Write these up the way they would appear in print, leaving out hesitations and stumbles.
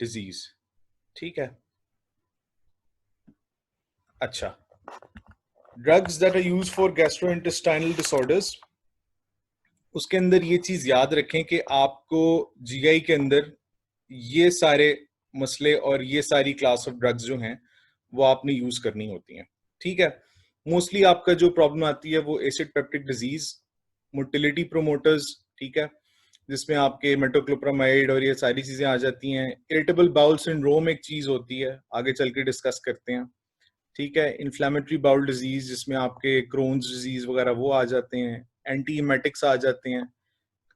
Disease, ठीक है। अच्छा, drugs that are used for gastrointestinal disorders, उसके अंदर ये चीज याद रखें कि आपको जीआई के अंदर ये सारे मसले और ये सारी क्लास ऑफ ड्रग्स जो हैं वो आपने यूज करनी होती हैं, ठीक है। मोस्टली आपका जो प्रॉब्लम आती है वो acid peptic disease, motility promoters, ठीक है, जिसमें आपके मेटोक्लोप्रामाइड और ये सारी चीजें आ जाती हैं। इरिटेबल बाउल सिंड्रोम एक चीज होती है, आगे चल के डिस्कस करते हैं, ठीक है। इन्फ्लेमेटरी बाउल डिजीज जिसमें आपके क्रोन्स डिजीज वगैरह वो आ जाते हैं। एंटी इमेटिक्स आ जाते हैं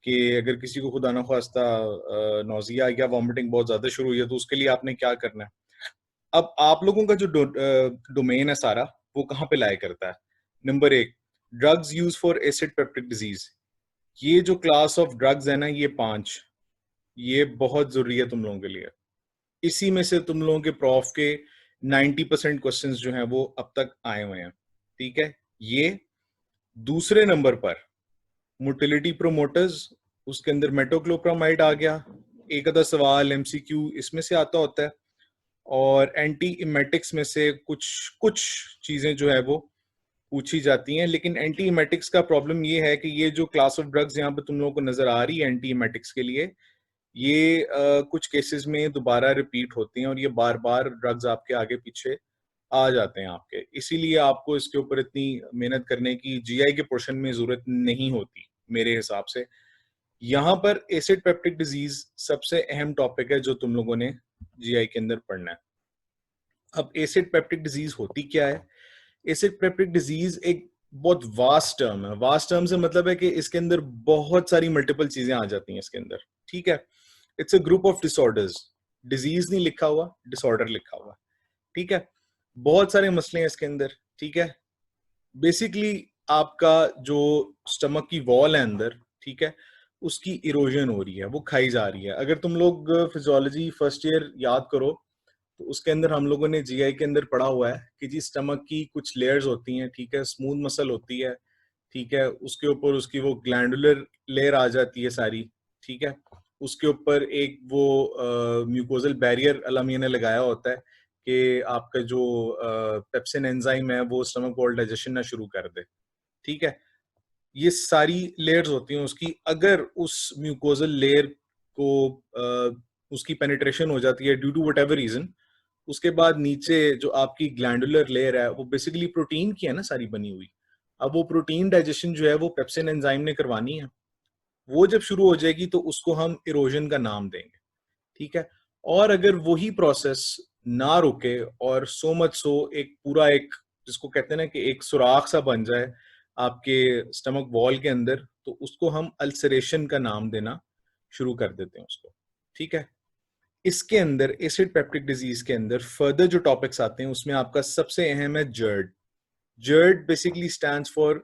कि अगर किसी को खुदा ना खास्ता नौजिया या वॉमिटिंग बहुत ज्यादा शुरू हुई है तो उसके लिए आपने क्या करना है। अब आप लोगों का जो डोमेन है सारा वो कहाँ पे लाया करता है। नंबर एक, drugs use for acid peptic disease. ये जो क्लास ऑफ ड्रग्स है ना, ये 5, ये बहुत जरूरी है तुम लोगों के लिए। इसी में से तुम लोगों के प्रॉफ के 90% क्वेश्चंस जो हैं वो अब तक आए हुए हैं, ठीक है। ये दूसरे नंबर पर मोटिलिटी प्रोमोटर्स, उसके अंदर मेटोक्लोप्रामाइड आ गया, एक आधा सवाल एमसीक्यू इसमें से आता होता है। और एंटी इमेटिक्स में से कुछ कुछ चीजें जो है वो पूछी जाती हैं, लेकिन एंटी इमेटिक्स का प्रॉब्लम ये है कि ये जो क्लास ऑफ ड्रग्स यहाँ पे तुम लोगों को नजर आ रही है एंटी इमेटिक्स के लिए, ये कुछ केसेस में दोबारा रिपीट होती हैं और ये बार बार ड्रग्स आपके आगे पीछे आ जाते हैं आपके, इसीलिए आपको इसके ऊपर इतनी मेहनत करने की जीआई के पोर्शन में जरूरत नहीं होती मेरे हिसाब से। यहाँ पर एसिड पेप्टिक डिजीज सबसे अहम टॉपिक है जो तुम लोगों ने जीआई के अंदर पढ़ना है। अब एसिड पेप्टिक डिजीज होती क्या है? एसिड पेप्टिक डिजीज एक बहुत वास्ट टर्म है। वास्ट टर्म से मतलब है कि इसके अंदर बहुत सारी मल्टीपल चीजें आ जाती हैं इसके अंदर, ठीक है। It's a group of disorders, disease नहीं लिखा हुआ, डिसऑर्डर लिखा हुआ, ठीक है। बहुत सारे मसले हैं इसके अंदर, ठीक है। बेसिकली आपका जो स्टमक की वॉल है अंदर, ठीक है, उसकी इरोजन हो रही है, वो खाई जा रही है। अगर तुम लोग फिजियोलॉजी फर्स्ट ईयर याद करो तो उसके अंदर हम लोगों ने जीआई के अंदर पढ़ा हुआ है कि जी स्टमक की कुछ लेयर्स होती हैं, ठीक है, स्मूथ मसल होती है, ठीक है, उसके ऊपर उसकी वो ग्लैंडुलर लेयर आ जाती है सारी, ठीक है। उसके ऊपर एक वो म्यूकोजल बैरियर अल्लाह मियां ने लगाया होता है कि आपका जो पेप्सिन एंजाइम है वो स्टमक वॉल डाइजेशन ना शुरू कर दे, ठीक है। ये सारी लेयर्स होती हैं उसकी, अगर उस म्यूकोजल लेयर को उसकी पेनिट्रेशन हो जाती है due to whatever reason, उसके बाद नीचे जो आपकी ग्लैंडुलर लेयर है वो बेसिकली प्रोटीन की है ना सारी बनी हुई। अब वो प्रोटीन डाइजेशन जो है वो पेप्सिन एंजाइम ने करवानी है, वो जब शुरू हो जाएगी तो उसको हम इरोजन का नाम देंगे, ठीक है। और अगर वही प्रोसेस ना रुके और सो मच सो एक पूरा एक जिसको कहते हैं ना कि एक सुराख सा बन जाए आपके स्टमक वॉल के अंदर, तो उसको हम अल्सरेशन का नाम देना शुरू कर देते हैं उसको, ठीक है। इसके अंदर एसिड पेप्टिक डिजीज के अंदर फर्दर जो टॉपिक्स आते हैं उसमें आपका सबसे अहम है GERD. GERD basically stands for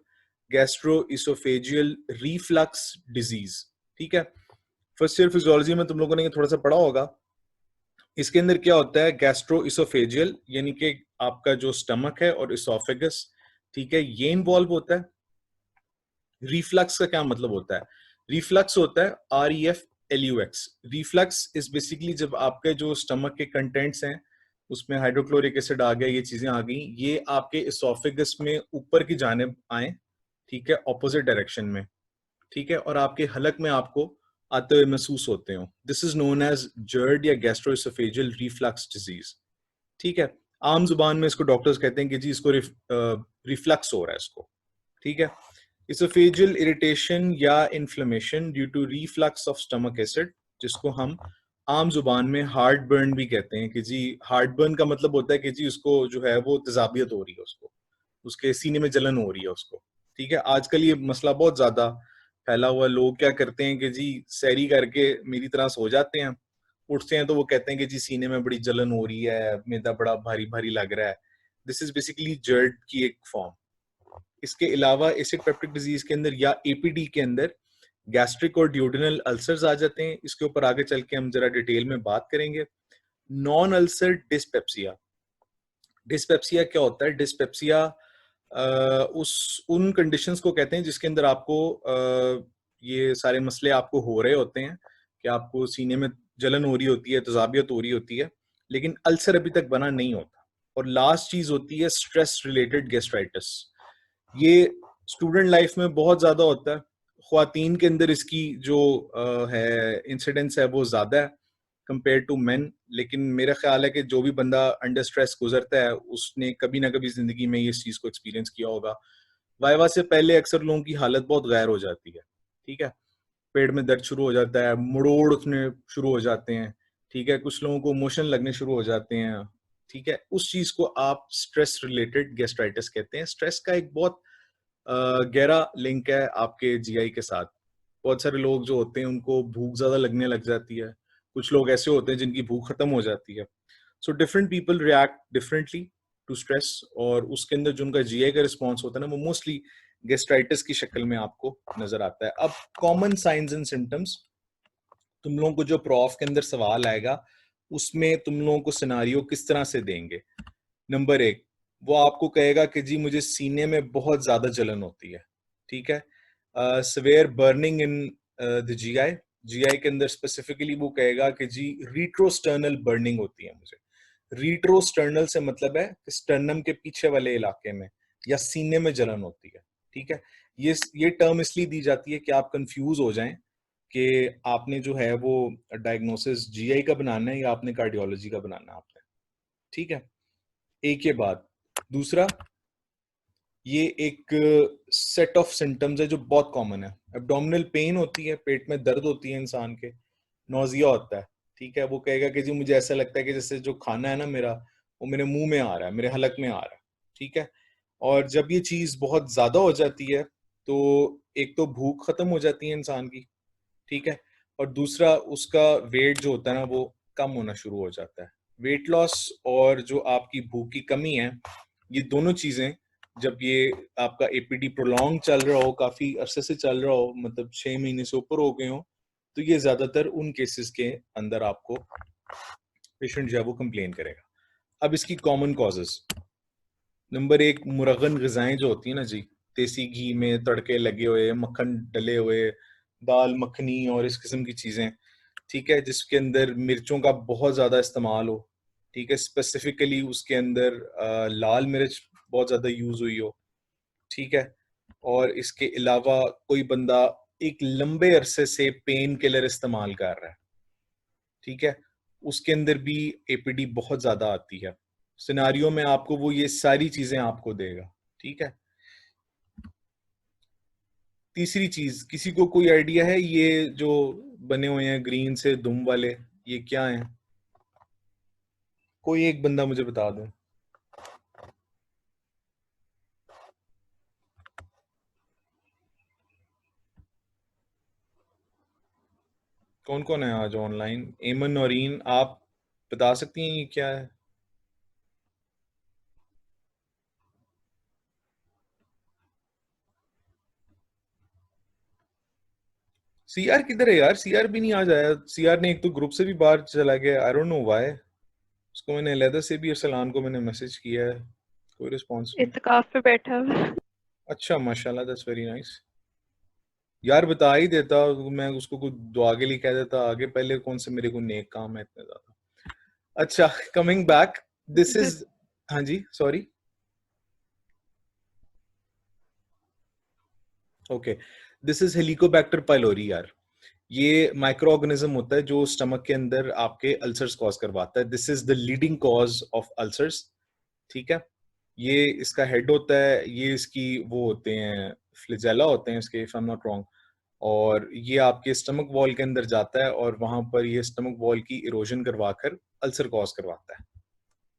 gastro-oesophageal reflux disease, ठीक है। फर्स्ट ईयर फिजियोलॉजी में तुम लोगों ने थोड़ा सा पढ़ा होगा। इसके अंदर क्या होता है, गैस्ट्रोइसोफेजियल यानी कि आपका जो स्टमक है और इसोफेगस, ठीक है, ये इन्वॉल्व होता है। रिफ्लक्स का क्या मतलब होता है? रिफ्लक्स होता है REFLUX। रिफ्लक्स इज बेसिकली जब आपके जो स्टमक के कंटेंट्स हैं उसमें हाइड्रोक्लोरिक एसिड आ गया, ये चीजें आ गई, ये आपके इसोफेगस में ऊपर की जानिब आए, ठीक है, ऑपोजिट डायरेक्शन में, ठीक है, और आपके हलक में आपको आते हुए महसूस होते हो। This is known as GERD या गैस्ट्रोइसोफेजियल रिफ्लक्स डिजीज, ठीक है। आम जुबान में इसको डॉक्टर्स कहते हैं कि जी इसको रिफ्लक्स हो रहा है इसको, ठीक है। इसोफेजियल इरिटेशन या inflammation due to reflux of stomach acid, जिसको हम आम जुबान में हार्ट बर्न भी कहते हैं कि जी हार्ट बर्न का मतलब होता है कि जी उसको जो है वो तेजाबियत हो रही है, उसको उसके सीने में जलन हो रही है उसको, ठीक है। आजकल ये मसला बहुत ज्यादा फैला हुआ है। लोग क्या करते हैं कि जी सैरी करके मेरी तरह सो जाते हैं, उठते हैं तो वो कहते हैं कि जी सीने में बड़ी जलन हो रही है, मैदा बड़ा भारी भारी लग रहा है। दिस इज बेसिकली जर्ड की एक फॉर्म। इसके अलावा एसिड पेप्टिक डिजीज के अंदर या एपीडी के अंदर गैस्ट्रिक और ड्यूडेनल अल्सर्स आ जाते हैं। इसके ऊपर आगे चल के हम जरा डिटेल में बात करेंगे। Non ulcer dyspepsia. डिस्पेप्सिया क्या होता है? डिस्पेप्सिया उस उन कंडीशंस को कहते हैं जिसके अंदर आपको ये सारे मसले आपको हो रहे होते हैं कि आपको सीने में जलन हो रही होती है, तजाबियत हो रही होती है, लेकिन अल्सर अभी तक बना नहीं होता। और लास्ट चीज होती है स्ट्रेस रिलेटेड गैस्ट्राइटिस। ये स्टूडेंट लाइफ में बहुत ज्यादा होता है, ख्वातीन के अंदर इसकी जो है इंसिडेंस है वो ज्यादा है कंपेयर टू मेन। लेकिन मेरा ख्याल है कि जो भी बंदा अंडर स्ट्रेस गुजरता है उसने कभी ना कभी जिंदगी में इस चीज को एक्सपीरियंस किया होगा। वाइवा से पहले अक्सर लोगों की हालत बहुत गैर हो जाती है, ठीक है, पेट में दर्द शुरू हो जाता है, मुड़ोड़ उठने शुरू हो जाते हैं, ठीक है, कुछ लोगों को मोशन लगने शुरू हो जाते हैं, ठीक है। उस चीज को आप स्ट्रेस रिलेटेड गैस्ट्राइटिस कहते हैं। स्ट्रेस का एक बहुत गहरा लिंक है आपके जीआई के साथ। बहुत सारे लोग जो होते हैं उनको भूख ज्यादा लगने लग जाती है, कुछ लोग ऐसे होते हैं जिनकी भूख खत्म हो जाती है। So different people react differently to stress, और उसके अंदर जो उनका जीआई का रिस्पॉन्स होता है ना वो मोस्टली गेस्ट्राइटिस की शक्ल में आपको नजर आता है। अब कॉमन साइंस एंड सिम्टम्स, तुम लोगों को जो प्रॉफ के अंदर सवाल आएगा उसमें तुम लोगों को सिनारियो किस तरह से देंगे। नंबर एक, वो आपको कहेगा कि जी मुझे सीने में बहुत ज्यादा जलन होती है, ठीक है, severe burning in the GI. GI के अंदर स्पेसिफिकली वो कहेगा कि जी रीट्रोस्टर्नल बर्निंग होती है मुझे। रीट्रोस्टर्नल से मतलब है स्टर्नम के पीछे वाले इलाके में या सीने में जलन होती है, ठीक है। ये टर्म इसलिए दी जाती है कि आप कंफ्यूज हो जाएं कि आपने जो है वो डायग्नोसिस जीआई का बनाना है या आपने कार्डियोलॉजी का बनाना है आपने, ठीक है। एक ये बात। दूसरा, ये एक सेट ऑफ सिम्टम्स है जो बहुत कॉमन है। एब्डोमिनल पेन होती है, पेट में दर्द होती है इंसान के, नोजिया होता है, ठीक है। वो कहेगा कि जी मुझे ऐसा लगता है कि जैसे जो खाना है ना मेरा, वो मेरे मुंह में आ रहा है, मेरे हलक में आ रहा है, ठीक है। और जब ये चीज बहुत ज्यादा हो जाती है तो एक तो भूख खत्म हो जाती है इंसान की, ठीक है, और दूसरा उसका वेट जो होता है ना वो कम होना शुरू हो जाता है। वेट लॉस और जो आपकी भूख की कमी है, ये दोनों चीजें जब ये आपका एपीडी प्रोलॉन्ग चल रहा हो, काफी अरसे से चल रहा हो, मतलब 6 महीने से ऊपर हो गए हो, तो ये ज्यादातर उन केसेस के अंदर आपको पेशेंट जो है वो कंप्लेन करेगा। अब इसकी कॉमन कॉजेस, नंबर एक, मुरगन ग़िज़ाएं जो होती है ना जी, देसी घी में तड़के लगे हुए, मक्खन डले हुए, दाल मखनी और इस किस्म की चीजें, ठीक है, जिसके अंदर मिर्चों का बहुत ज्यादा इस्तेमाल हो, ठीक है, स्पेसिफिकली उसके अंदर लाल मिर्च बहुत ज्यादा यूज हुई हो, ठीक है। और इसके अलावा कोई बंदा एक लंबे अरसे से पेन किलर इस्तेमाल कर रहा है, ठीक है, उसके अंदर भी एपीडी बहुत ज्यादा आती है। सिनारियो में आपको वो ये सारी चीजें आपको देगा, ठीक है। तीसरी चीज, किसी को कोई आइडिया है ये जो बने हुए हैं ग्रीन से दुम वाले, ये क्या है? कोई एक बंदा मुझे बता दो। कौन कौन है आज ऑनलाइन? एमन नौरीन, आप बता सकती हैं ये क्या है? सीआर किधर है यार? सीआर भी नहीं आज आया। सीआर ने एक तो ग्रुप से भी बाहर चला गया, आई डोंट नो व्हाई। उसको मैंने अलहदा से भी, अरसलान को मैंने मैसेज किया है, कोई रिस्पॉन्स नहीं। इत्तेकाफ पे बैठा हुआ है। अच्छा, माशाल्लाह, दैट्स वेरी नाइस। यार बता ही देता, मैं उसको कुछ दुआ के लिए कह देता आगे, पहले कौन से मेरे को नेक काम है इतने ज्यादा। अच्छा, coming back, this the- is, हाँ जी, sorry, okay, this is helicobacter pylori यार। ये माइक्रो ऑर्गेनिज्म होता है जो स्टमक के अंदर आपके अल्सर्स कॉज करवाता है। This is the leading cause of ulcers, ठीक है। ये इसका हेड होता है, ये इसकी वो होते हैं, फ्लिजेला होते हैं इसके, if I am not wrong. और ये आपके स्टमक वॉल के अंदर जाता है और वहां पर ये स्टमक वॉल की इरोजन करवाकर अल्सर कॉज करवाता है,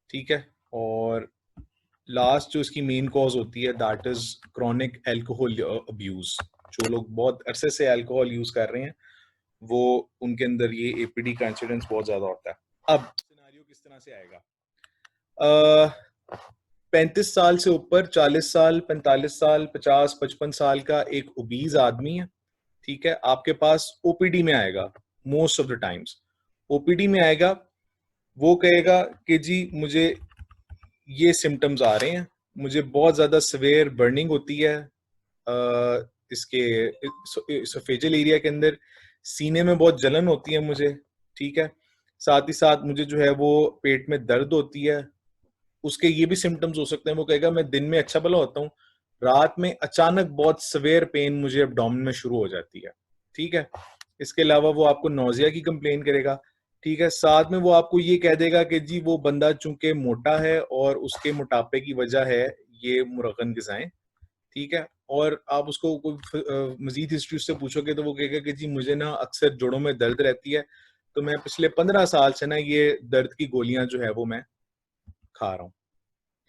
ठीक है। और लास्ट जो इसकी मेन कॉज होती है that is chronic alcohol abuse. जो लोग बहुत अरसे से अल्कोहल यूज कर रहे हैं वो, उनके अंदर ये एपीडी का इंसिडेंस बहुत ज्यादा होता है। अब सिनेरियो किस तरह से आएगा? 35 साल से ऊपर, 40 साल, 45 साल, 50-55 साल का एक ओबीज आदमी है, ठीक है, आपके पास ओपीडी में आएगा। Most of the times OPD में आएगा, वो कहेगा कि जी मुझे ये सिम्टम्स आ रहे हैं, मुझे बहुत ज्यादा सवेयर बर्निंग होती है इसके सफेजल एरिया के अंदर, सीने में बहुत जलन होती है मुझे, ठीक है, साथ ही साथ मुझे जो है वो पेट में दर्द होती है। उसके ये भी सिम्टम्स हो सकते हैं, वो कहेगा मैं दिन में अच्छा भला होता हूँ, रात में अचानक बहुत सवेयर पेन मुझे एब्डोमेन में शुरू हो जाती है। ठीक है, इसके अलावा वो आपको नोजिया की कंप्लेन करेगा। ठीक है, साथ में वो आपको ये कह देगा कि जी वो बंदा चूंकि मोटा है और उसके मोटापे की वजह है ये मुरगन ग़िज़ाएं। ठीक है, और आप उसको कोई मजीद हिस्ट्री उससे पूछोगे तो वो कहेगा कि जी मुझे ना अक्सर जोड़ों में दर्द रहती है, तो मैं पिछले 15 साल से ना ये दर्द की गोलियां जो है वो मैं खा रहा हूँ।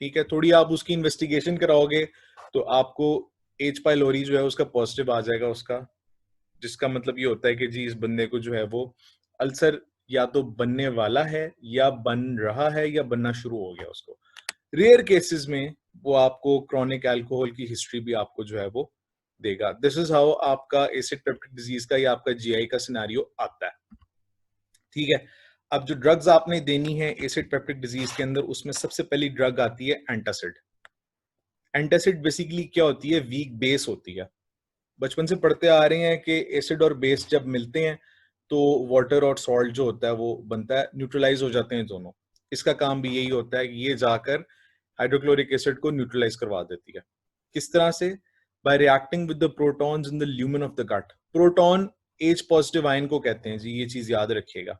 ठीक है, थोड़ी आप उसकी इन्वेस्टिगेशन कराओगे तो आपको एच पाइलोरी जो है उसका पॉजिटिव आ जाएगा उसका, जिसका मतलब ये होता है कि जी इस बंदे को जो है वो अल्सर या तो बनने वाला है या बन रहा है या बनना शुरू हो गया उसको। रेयर केसेस में वो आपको क्रॉनिक अल्कोहल की हिस्ट्री भी आपको जो है वो देगा। दिस इज हाउ आपका एसिड पेप्टिक डिजीज का या आपका जीआई का सिनेरियो आता है। ठीक है, अब जो ड्रग्स आपने देनी है एसिड पेप्टिक डिजीज के अंदर, उसमें सबसे पहली ड्रग आती है एंटासिड। एंटासिड बेसिकली क्या होती है? वीक बेस होती है। बचपन से पढ़ते आ रहे हैं कि एसिड और बेस जब मिलते हैं तो वाटर और सॉल्ट जो होता है वो बनता है, न्यूट्रलाइज हो जाते हैं दोनों। इसका काम भी यही होता है कि ये जाकर हाइड्रोक्लोरिक एसिड को न्यूट्रलाइज करवा देती है। किस तरह से? By reacting with the protons in the lumen of the gut. Proton H positive ion को कहते हैं जी, ये चीज याद रखिएगा।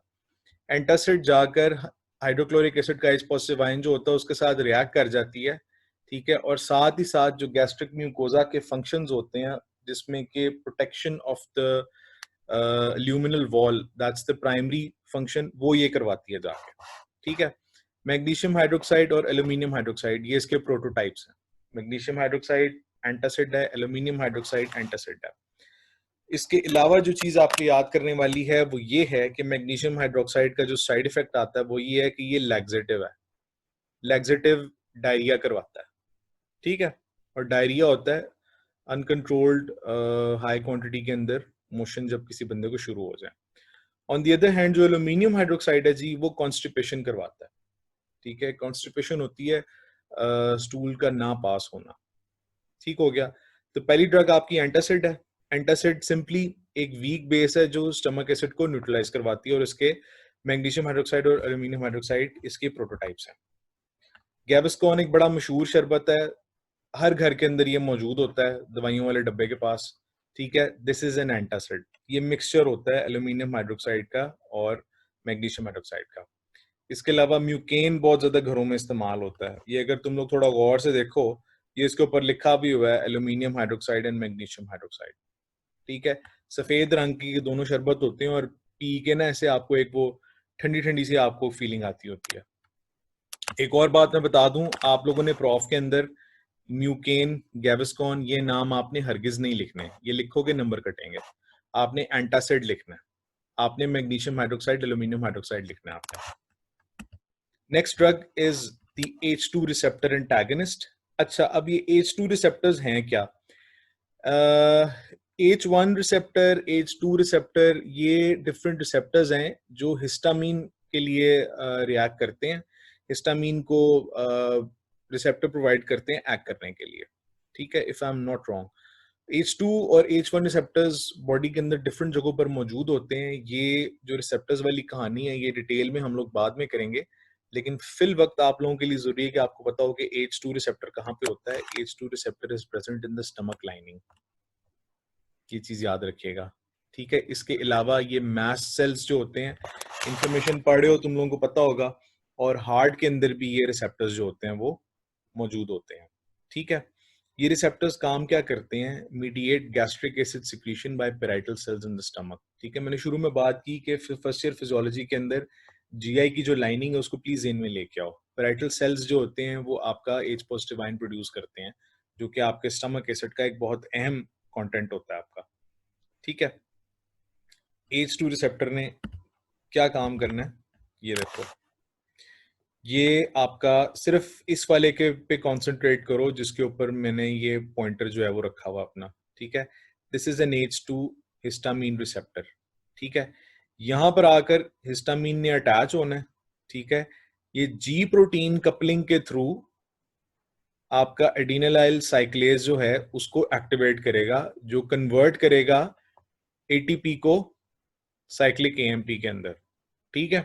एंटासिड जाकर हाइड्रोक्लोरिक एसिड का एच पॉजिटिव आयन जो होता है उसके साथ रिएक्ट कर जाती है। ठीक है, और साथ ही साथ जो गैस्ट्रिक म्यूकोजा के फंक्शंस होते हैं जिसमें कि protection of the luminal wall, that's the primary function, वो ये करवाती है जाके। ठीक है, मैग्नीशियम हाइड्रोक्साइड और एल्यूमिनियम हाइड्रोक्साइड ये इसके प्रोटोटाइप्स हैं। मैग्नीशियम हाइड्रोक्साइड एंटासिड है, एल्यूमिनियम हाइड्रोक्साइड एंटासिड है। इसके अलावा जो चीज आपको याद करने वाली है वो ये है कि मैग्नीशियम हाइड्रोक्साइड का जो साइड इफेक्ट आता है वो ये है कि ये लैक्सेटिव है। लैक्सेटिव डायरिया करवाता है। ठीक है, और डायरिया होता है अनकंट्रोल्ड हाई क्वांटिटी के अंदर मोशन जब किसी बंदे को शुरू हो जाए। ऑन दी अदर हैंड जो एल्यूमिनियम हाइड्रोक्साइड है जी वो कॉन्स्टिपेशन करवाता है। ठीक है, कॉन्स्टिपेशन होती है स्टूल का ना पास होना। ठीक हो गया, तो पहली ड्रग आपकी एंटासिड है। एंटासिड सिंपली एक वीक बेस है जो स्टमक एसिड को न्यूट्रलाइज करवाती है, और इसके मैग्नीशियम हाइड्रोक्साइड और एल्यूमिनियम हाइड्रोक्साइड इसके प्रोटोटाइप्स हैं। गैविस्कॉन एक बड़ा मशहूर शरबत है, हर घर के अंदर ये मौजूद होता है दवाइयों वाले डब्बे के पास। ठीक है, दिस इज एन एंटासिड। ये मिक्सचर होता है एल्यूमिनियम हाइड्रोक्साइड का और मैग्नीशियम हाइड्रोक्साइड का। इसके अलावा म्यूकेन बहुत ज्यादा घरों में इस्तेमाल होता है। ये अगर तुम लोग थोड़ा गौर से देखो, ये इसके ऊपर लिखा भी हुआ है aluminium hydroxide and magnesium hydroxide. ठीक है, सफेद रंग की ये दोनों शरबत होते हैं और पी के ना ऐसे आपको एक वो ठंडी ठंडी सी आपको फीलिंग आती होती है। एक और बात मैं बता दूं, आप लोगों ने प्रॉफ के अंदर म्यूकेन, गैविस्कॉन ये नाम आपने हरगिज नहीं लिखने, ये लिखोगे नंबर कटेंगे। आपने एंटासिड लिखना है, आपने मैग्नीशियम हाइड्रोक्साइड, एल्यूमिनियम हाइड्रोक्साइड लिखना है आपने। Next drug is the H2 receptor antagonist. अच्छा, अब ये H2 रिसेप्टर्स हैं क्या? H1 रिसेप्टर, H2 रिसेप्टर, ये डिफरेंट रिसेप्टर्स हैं जो हिस्टामीन के लिए रिएक्ट करते हैं, हिस्टामीन को रिसेप्टर प्रोवाइड करते हैं एक्ट करने के लिए। ठीक है, if I am not wrong, H2 और H1 रिसेप्टर्स बॉडी के अंदर डिफरेंट जगहों पर मौजूद होते हैं। ये जो रिसेप्टर्स वाली कहानी है ये डिटेल में हम लोग बाद में करेंगे, लेकिन फिल वक्त आप लोगों के लिए जरूरी है कि आपको पता हो कि H2 रिसेप्टर कहाँ पे होता है। H2 receptor is present in the stomach lining, ये चीज याद रखिएगा। ठीक है, इसके अलावा ये मास्ट सेल्स जो होते हैं, इंफॉर्मेशन पढ़े हो तुम लोगों को पता होगा, और हार्ट के अंदर भी ये रिसेप्टर्स जो होते हैं वो मौजूद होते हैं। ठीक है, ये रिसेप्टर्स काम क्या करते हैं? Mediate gastric acid secretion bye parietal cells in the stomach. ठीक है, मैंने शुरू में बात की कि फर्स्ट ईयर फिजियोलॉजी के अंदर जीआई की जो लाइनिंग है उसको प्लीज ध्यान में लेके आओ। पेराइटल सेल्स जो होते हैं वो आपका एच पॉजिटिव आयन प्रोड्यूस करते हैं, जो कि आपके स्टमक एसिड का एक बहुत अहम कंटेंट होता है आपका। ठीक है, H2 रिसेप्टर ने क्या काम करना है ये देखो। ये आपका सिर्फ इस वाले के पे कंसंट्रेट करो जिसके ऊपर मैंने ये पॉइंटर जो है वो रखा हुआ अपना। ठीक है, this is an H2 histamine receptor. ठीक है, यहां पर आकर हिस्टामीन ने अटैच होना है। ठीक है, ये जी प्रोटीन कपलिंग के थ्रू आपका एडिनाइल साइक्लेज जो है उसको एक्टिवेट करेगा, जो कन्वर्ट करेगा एटीपी को साइक्लिक एएमपी के अंदर। ठीक है,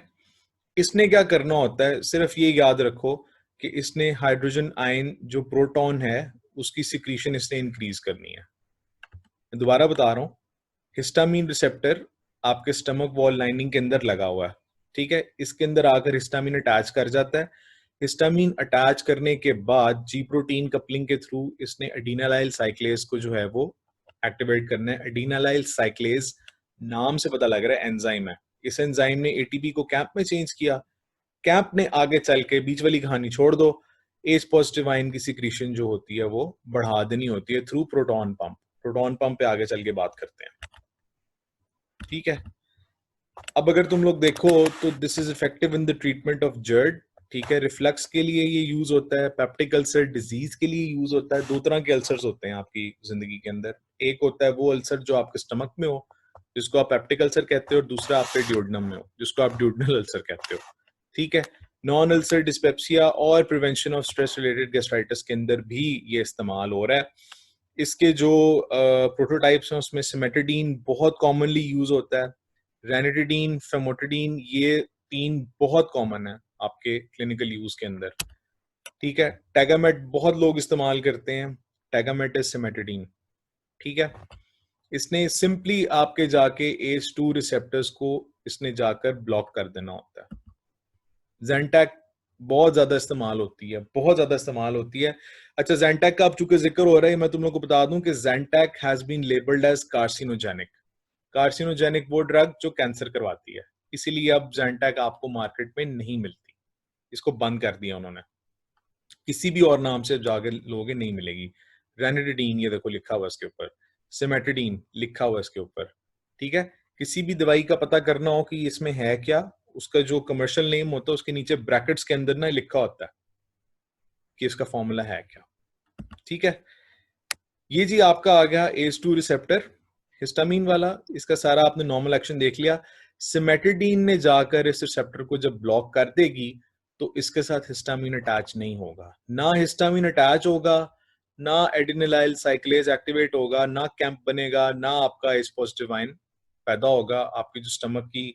इसने क्या करना होता है, सिर्फ ये याद रखो कि इसने हाइड्रोजन आयन जो प्रोटॉन है उसकी सिक्रीशन इसने इंक्रीज करनी है। मैं दोबारा बता रहा हूं, हिस्टामीन रिसेप्टर आपके स्टमक वॉल लाइनिंग के अंदर लगा हुआ है, ठीक है। इसके अंदर आकर हिस्टामीन अटैच कर जाता है। हिस्टामीन अटैच करने के बाद जी प्रोटीन कपलिंग के थ्रू इसने एडिनालाइल साइक्लेज को जो है वो एक्टिवेट करना है। एडिनालाइल साइक्लेज नाम से पता लग रहा है एंजाइम है। इस एंजाइम ने एटीपी को कैंप में चेंज किया। कैंप ने आगे चल के, बीच वाली कहानी छोड़ दो, एच पॉजिटिव आयन की सिक्रीशन जो होती है वो बढ़ा देनी होती है through proton pump. Proton pump पे आगे चल के बात करते हैं, ठीक है। अब अगर तुम लोग देखो तो this is effective in the treatment of GERD, ठीक है। रिफ्लक्स के लिए ये यूज होता है, पेप्टिक अल्सर डिजीज के लिए यूज होता है। दो तरह के अल्सर्स होते हैं आपकी जिंदगी के अंदर। एक होता है वो अल्सर जो आपके स्टमक में हो, जिसको आप पेप्टिक अल्सर कहते हो, और दूसरा आपके ड्यूडनम में हो, जिसको आप ड्यूडनल अल्सर कहते हो, ठीक है। नॉन अल्सर डिस्पेप्सिया और prevention of stress related gastritis के अंदर भी ये इस्तेमाल हो रहा है। इसके जो प्रोटोटाइप्स हैं उसमें सिमेटिडीन बहुत कॉमनली यूज होता है, रेनिटिडीन, फेमोटिडीन, ये तीन बहुत कॉमन है आपके क्लिनिकल यूज के अंदर, ठीक है। टैगामेट बहुत लोग इस्तेमाल करते हैं, टैगामेट इज सिमेटिडीन, ठीक है। इसने सिंपली आपके जाके ACE2 रिसेप्टर्स को इसने जाकर ब्लॉक कर देना होता है। जेंटैक बहुत ज्यादा इस्तेमाल होती है, बहुत ज्यादा इस्तेमाल होती है। अच्छा, जेंटैक का अब चूंकि जिक्र हो रहा है, मैं तुम लोग को बता दूं कि Zantac has been labelled as carcinogenic. Carcinogenic वो ड्रग जो कैंसर करवाती है, इसीलिए अब जेंटैक आपको मार्केट में नहीं मिलती, इसको बंद कर दिया उन्होंने। किसी भी और नाम से जाकर लोगे नहीं मिलेगी। रेनिटिडीन ये देखो लिखा हुआ इसके ऊपर, सिमेटिडीन लिखा हुआ इसके ऊपर, ठीक है। किसी भी दवाई का पता करना हो कि इसमें है क्या, उसका जो कमर्शियल नेम होता है उसके नीचे ब्रैकेट्स के अंदर ना लिखा होता है कि इसका फॉर्मूला है क्या, ठीक है। ये जी आपका आ गया ACE2 रिसेप्टर हिस्टामीन वाला, इसका सारा आपने नॉर्मल एक्शन देख लिया। सिमेटिडीन ने जाकर इस रिसेप्टर को जब ब्लॉक कर देगी तो इसके साथ हिस्टामीन अटैच नहीं होगा, ना हिस्टामीन अटैच होगा, ना एडिनिलाइल साइक्लेज एक्टिवेट होगा, ना कैंप बनेगा, ना आपका एच पॉजिटिव आयन पैदा होगा। आपकी जो स्टमक की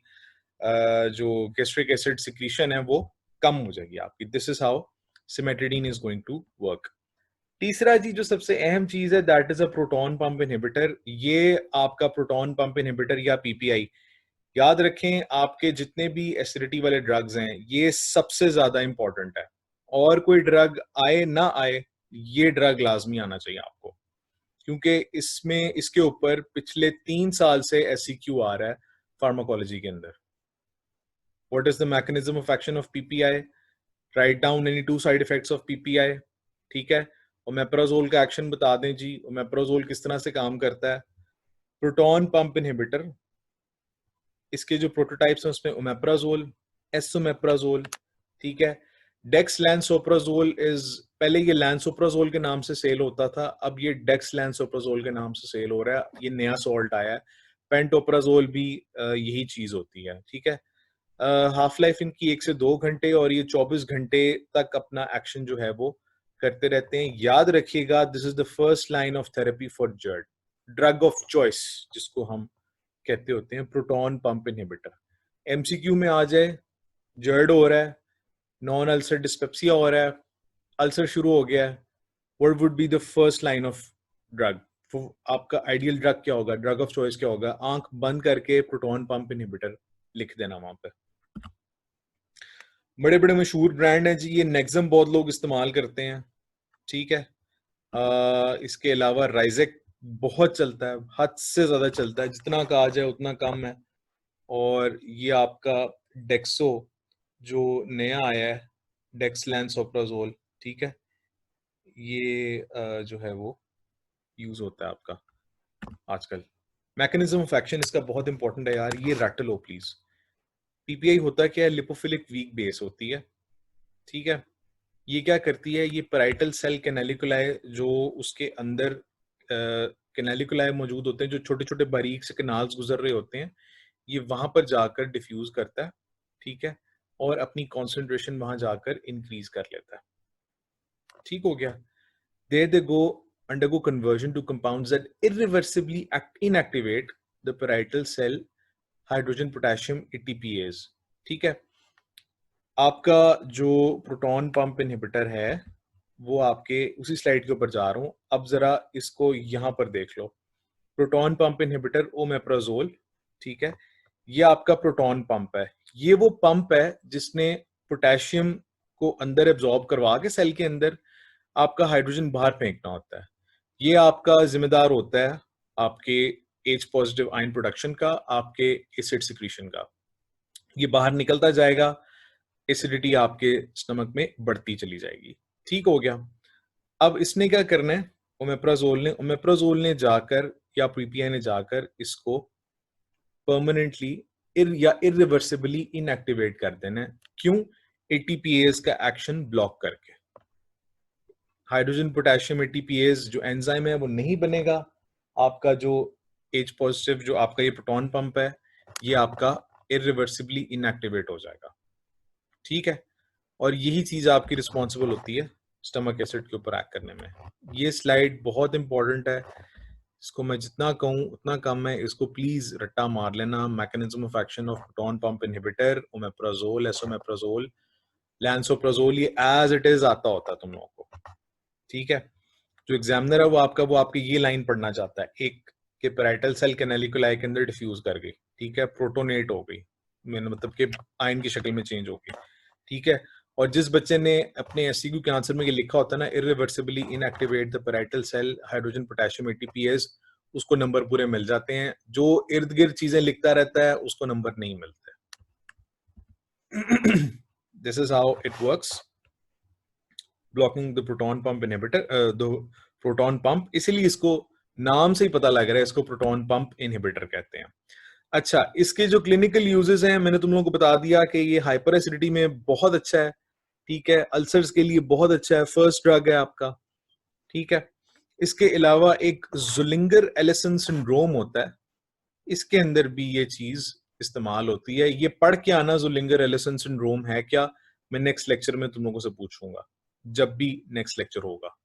जो गैस्ट्रिक एसिड सिक्रीशन है वो कम हो जाएगी आपकी। This is how cimetidine is going to work. तीसरा जी जो सबसे अहम चीज है, that is a proton pump inhibitor. ये आपका प्रोटॉन पंप इनहिबिटर या PPI, याद रखें आपके जितने भी एसिडिटी वाले ड्रग्स हैं ये सबसे ज्यादा इंपॉर्टेंट है। और कोई ड्रग आए ना आए, ये ड्रग लाजमी आना चाहिए आपको, क्योंकि इसमें इसके ऊपर पिछले 3 साल से SCQ आ रहा है फार्माकोलॉजी के अंदर। What is the mechanism of action of PPI? Write down any 2 side effects of PPI, ठीक है। ओमेप्राजोल का एक्शन बता दें जी, ओमेप्राजोल किस तरह से काम करता है। प्रोटॉन पंप इनहिबिटर, इसके जो प्रोटोटाइप्स हैं उसमें ओमेप्राजोल, एसोमेप्राजोल, ठीक है। डेक्सलैंसोप्राजोल इज, पहले ये लैंसोप्राजोल के नाम से सेल होता था, अब ये डेक्सलैंसोप्राजोल के नाम से सेल हो रहा है, ये नया सॉल्ट आया है। पेंटोप्राजोल भी यही चीज होती है, ठीक है। हाफ लाइफ इनकी 1 से 2 घंटे और ये 24 घंटे तक अपना एक्शन जो है वो करते रहते हैं। याद रखिएगा, this is the first line of therapy for GERD, drug of choice जिसको हम कहते होते हैं, प्रोटॉन पंप इनहिबिटर। MCQ में आ जाए, जर्ड हो रहा है, नॉन अल्सर डिस्पेप्सिया हो रहा है, अल्सर शुरू हो गया है, what would be the first line of drug? आपका आइडियल ड्रग क्या होगा, ड्रग ऑफ चॉइस क्या होगा? आंख बंद करके प्रोटॉन पंप इनहिबिटर लिख देना वहां पे। बड़े बड़े मशहूर ब्रांड हैं जी, ये नेक्सम बहुत लोग इस्तेमाल करते हैं, ठीक है। इसके अलावा राइजेक बहुत चलता है, हद से ज्यादा चलता है, जितना कहा जाए उतना कम है। और ये आपका डेक्सो जो नया आया है, डेक्सलैंसोप्राजोल, ठीक है, ये जो है वो यूज होता है आपका आजकल। मैकेनिज्म ऑफ एक्शन इसका बहुत इंपॉर्टेंट है यार, ये रट लो प्लीज। PPI होता क्या है? लिपोफिलिक वीक बेस होती है, ठीक है। ये क्या करती है, ये पैराइटल सेल कैनालिकुलाई जो उसके अंदर कैनालिकुलाई मौजूद होते हैं, जो छोटे छोटे बारीक से कैनाल्स गुजर रहे होते हैं, ये वहां पर जाकर डिफ्यूज करता है, ठीक है, और अपनी कॉन्सेंट्रेशन वहां जाकर इंक्रीज कर लेता है, ठीक हो गया। There they go, undergo conversion to compounds that irreversibly inactivate the parietal cell hydrogen potassium ATPase, ठीक है। आपका जो प्रोटॉन पंप इनहिबिटर है वो आपके उसी स्लाइड के ऊपर जा रहा हूं, अब जरा इसको यहां पर देख लो। प्रोटॉन पंप इनहिबिटर ओमेप्राजोल, ठीक है, ये आपका प्रोटॉन पंप है। ये वो पंप है जिसने पोटेशियम को अंदर एब्जॉर्ब करवा के सेल के अंदर आपका हाइड्रोजन बाहर फेंकना होता है। ये आपका जिम्मेदार होता है आपके H पॉजिटिव आयन प्रोडक्शन का, आपके एसिड सिक्रीशन का। ये बाहर निकलता जाएगा, एसिडिटी आपके स्टमक में बढ़ती चली जाएगी। ठीक हो गया। अब इसने क्या करना है, ओमेप्राजोल ने जाकर या पीपीआई ने जाकर इसको परमानेंटली या इरिवर्सिबली इनएक्टिवेट कर देना है। क्यों? एटीपीएज का एक्शन ब्लॉक करके। हाइड्रोजन पोटेशियम एटीपीएज जो एंजाइम है वो नहीं बनेगा। आपका जो H पॉजिटिव जो आपका ये प्रोटॉन पंप है ये आपका इरिवर्सिबली इनएक्टिवेट हो जाएगा। ठीक है, और यही चीज आपकी रिस्पॉन्सिबल होती है स्टमक एसिड के ऊपर एक्ट करने में। ये स्लाइड बहुत इंपॉर्टेंट है, इसको मैं जितना कहूं उतना कम है। इसको प्लीज रट्टा मार लेना। Mechanism of action of proton pump inhibitor, omeprazole, esomeprazole, lansoprazole, ये एज इट इज आता होता है तुम लोगों को। ठीक है, जो एग्जामिनर है वो आपकी ये लाइन पढ़ना चाहता है, एक के पैराइटल सेल कैनालिकुलाई के अंदर डिफ्यूज कर गई, ठीक है, प्रोटोनेट हो गई, मैंने मतलब कि आयन की शक्ल में चेंज हो गई। ठीक है, और जिस बच्चे ने अपने एससीक्यू के आंसर में ये लिखा होता है ना, irreversibly inactivate the parietal cell hydrogen potassium ATPase, उसको नंबर पूरे मिल जाते हैं। जो इर्द गिर्द चीजें लिखता रहता है उसको नंबर नहीं मिलते। This is how it works, blocking the proton pump inhibitor, the proton pump, इसीलिए इसको नाम से ही पता लग रहा है इसको प्रोटॉन पंप इनहिबिटर कहते हैं। अच्छा, इसके जो क्लिनिकल यूजेस हैं मैंने तुम लोगों को बता दिया कि ये हाइपर एसिडिटी में बहुत अच्छा है। ठीक है, अल्सर्स के लिए बहुत अच्छा है, फर्स्ट ड्रग है आपका। ठीक है, इसके अलावा एक जुलिंगर एलिसन सिंड्रोम होता है, इसके अंदर भी ये चीज इस्तेमाल होती है। ये पढ़ के आना जुलिंगर एलिसन सिंड्रोम है क्या, मैं नेक्स्ट लेक्चर में तुम लोगों से पूछूंगा, जब भी नेक्स्ट लेक्चर होगा।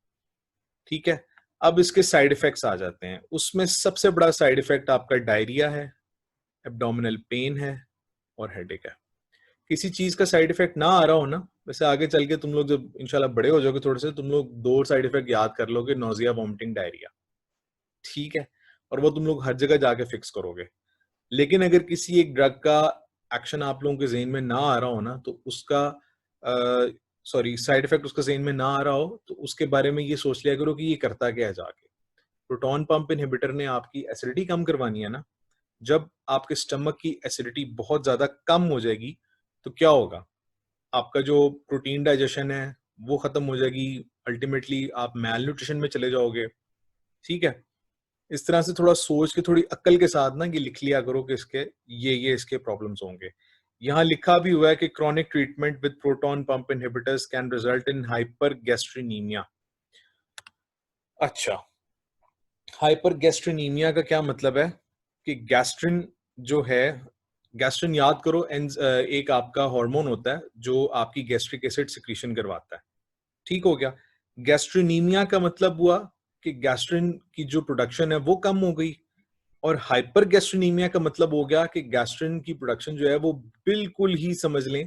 ठीक है, अब इसके साइड इफेक्ट्स आ जाते हैं। उसमें सबसे बड़ा साइड इफेक्ट आपका डायरिया है, एब्डोमिनल पेन है और हेडेक है। किसी चीज का साइड इफेक्ट ना आ रहा हो ना, वैसे आगे चल के तुम लोग जब इंशाल्लाह बड़े हो जाओगे थोड़े से, तुम लोग 2 साइड इफेक्ट याद कर लोगे, नोजिया, वॉमिटिंग, डायरिया। ठीक है, और वो तुम लोग हर जगह जाके फिक्स करोगे। लेकिन अगर किसी एक ड्रग का एक्शन आप लोगों के ज़हन में ना आ रहा हो ना, तो उसका सॉरी साइड इफेक्ट उसका ज़हन में ना आ रहा हो, तो उसके बारे में ये सोच लिया करो कि ये करता क्या है जाके। प्रोटॉन पंप इनहिबिटर ने आपकी एसिडिटी कम करवानी है ना। जब आपके स्टमक की एसिडिटी बहुत ज्यादा कम हो जाएगी तो क्या होगा, आपका जो प्रोटीन डाइजेशन है वो खत्म हो जाएगी, अल्टीमेटली आप मैल न्यूट्रिशन में चले जाओगे। ठीक है, इस तरह से थोड़ा सोच के थोड़ी अक्ल के साथ ना ये लिख लिया करो कि इसके ये इसके प्रॉब्लम्स होंगे। यहाँ लिखा भी हुआ है कि chronic treatment with proton pump inhibitors can result in hypergastrinaemia. अच्छा, हाइपर गैस्ट्रिनीमिया का क्या मतलब है कि गैस्ट्रिन जो है, गैस्ट्रिन याद करो, एक आपका हार्मोन होता है जो आपकी गैस्ट्रिक एसिड सिक्रीशन करवाता है। ठीक हो गया, गैस्ट्रिनीमिया का मतलब हुआ कि गैस्ट्रिन की जो प्रोडक्शन है वो कम हो गई, और हाइपर गैस्ट्रिनीमिया का मतलब हो गया कि गैस्ट्रिन की प्रोडक्शन जो है वो बिल्कुल ही समझ लें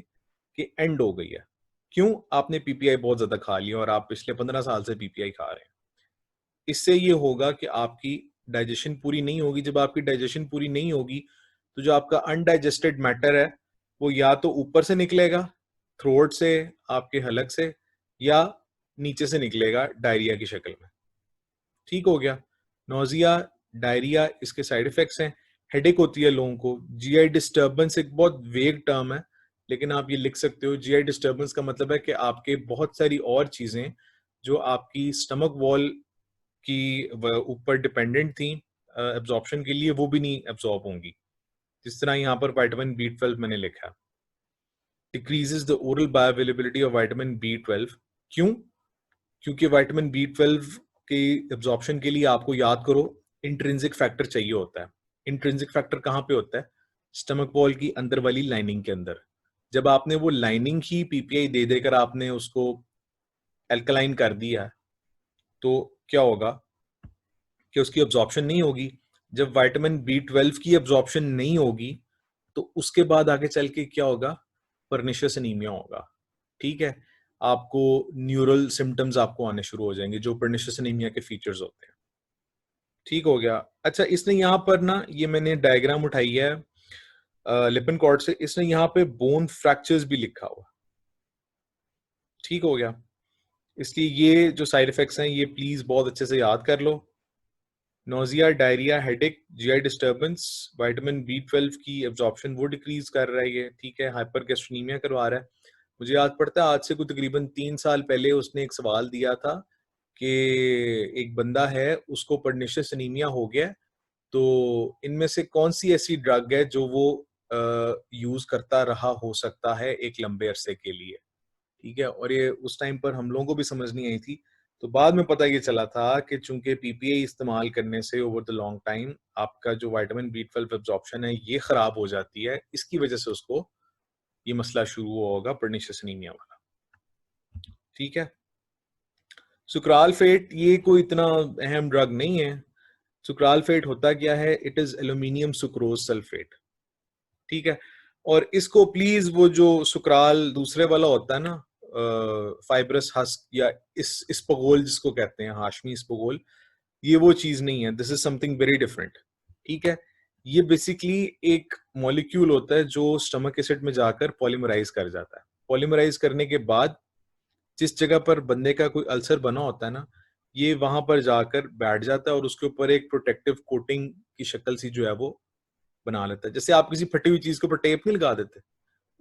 कि एंड हो गई है। क्यों? आपने पीपीआई बहुत ज्यादा खा लिया और आप पिछले 15 साल से पीपीआई खा रहे हैं। इससे ये होगा कि आपकी डाइजेशन पूरी नहीं होगी। जब आपकी डाइजेशन पूरी नहीं होगी तो जो आपका अनडाइजेस्टेड मैटर है वो या तो ऊपर से निकलेगा, थ्रोट से, आपके हलक से, या नीचे से निकलेगा डायरिया की शक्ल में। ठीक हो गया, नोजिया, डायरिया इसके साइड इफेक्ट्स हैं। हेडेक होती है लोगों को। जीआई डिस्टर्बेंस एक बहुत वेग टर्म है, लेकिन आप ये लिख सकते हो, जीआई डिस्टर्बेंस का मतलब है कि आपके बहुत सारी और चीजें जो आपकी स्टमक वॉल की ऊपर डिपेंडेंट थी एब्जॉर्प्शन के लिए, वो भी नहीं एब्जॉर्ब होंगी। जिस तरह यहाँ पर विटामिन B12 मैंने लिखा है, decreases the oral bioavailability of vitamin B12। क्यों? क्योंकि विटामिन B12 के एब्जॉर्प्शन के लिए आपको याद करो इंट्रिंसिक फैक्टर चाहिए होता है। इंट्रिंसिक फैक्टर कहाँ पे होता है? स्टमक वॉल की अंदर वाली लाइनिंग के अंदर। जब आपने वो लाइनिंग ही पीपीआई दे देकर आपने उसको एल्कलाइन कर दिया तो क्या होगा कि उसकी एब्जॉर्प्शन नहीं होगी। जब विटामिन B12 की एब्जॉर्प्शन नहीं होगी तो उसके बाद आगे चल के क्या होगा पर्निशियस एनीमिया होगा, ठीक है। आपको न्यूरल सिम्टम्स आपको आने शुरू हो जाएंगे जो पर्निशियस एनीमिया के फीचर्स होते हैं। ठीक हो गया। अच्छा, इसने यहाँ पर ना, ये मैंने डायग्राम उठाई है लिपिनकॉर्ड से, इसने यहाँ पे बोन फ्रैक्चर्स भी लिखा हुआ। ठीक हो गया। इसलिए ये जो साइड इफेक्ट्स हैं ये प्लीज बहुत अच्छे से याद कर लो। Nausea, diarrhoea, headache, GI disturbance, vitamin B12 की एब्जॉर्प्शन वो डिक्रीज कर रहा है ये, ठीक है। हाइपरगैस्ट्रीनिमिया करवा रहा है। मुझे याद पड़ता है आज से कुछ तकरीबन 3 साल पहले उसने एक सवाल दिया था कि एक बंदा है उसको पर्निशियस एनीमिया हो गया, तो इनमें से कौन सी ऐसी ड्रग है जो वो यूज करता रहा हो सकता है एक लंबे अरसे के लिए, ठीक है। और ये उस टाइम पर हम लोगों को भी समझ नहीं आई थी। तो बाद में पता ये चला था कि चूंकि पीपीआई इस्तेमाल करने से ओवर द लॉन्ग टाइम आपका जो विटामिन B12 एब्जॉर्प्शन है ये खराब हो जाती है, इसकी वजह से उसको ये मसला शुरू हुआ होगा पर्निशियस एनीमिया वाला, ठीक है। सुक्रालफेट ये कोई इतना अहम ड्रग नहीं है। सुक्रालफेट होता क्या है, it is aluminium sucrose sulphate, ठीक है। और इसको प्लीज वो जो सुक्राल दूसरे वाला होता है ना, फाइब्रस हस्क या इस इस्पगोल जिसको कहते हैं, हाशमी इस्पगोल, ये वो चीज नहीं है। This is something very different, ठीक है। ये बेसिकली एक मॉलिक्यूल होता है जो स्टमक एसिड में जाकर पॉलीमराइज कर जाता है। पॉलीमराइज करने के बाद जिस जगह पर बंदे का कोई अल्सर बना होता है ना, ये वहां पर जाकर बैठ जाता है और उसके ऊपर एक प्रोटेक्टिव कोटिंग की शक्ल सी जो है वो बना लेता है। जैसे आप किसी फटी हुई चीज के ऊपर टेप नहीं लगा देते,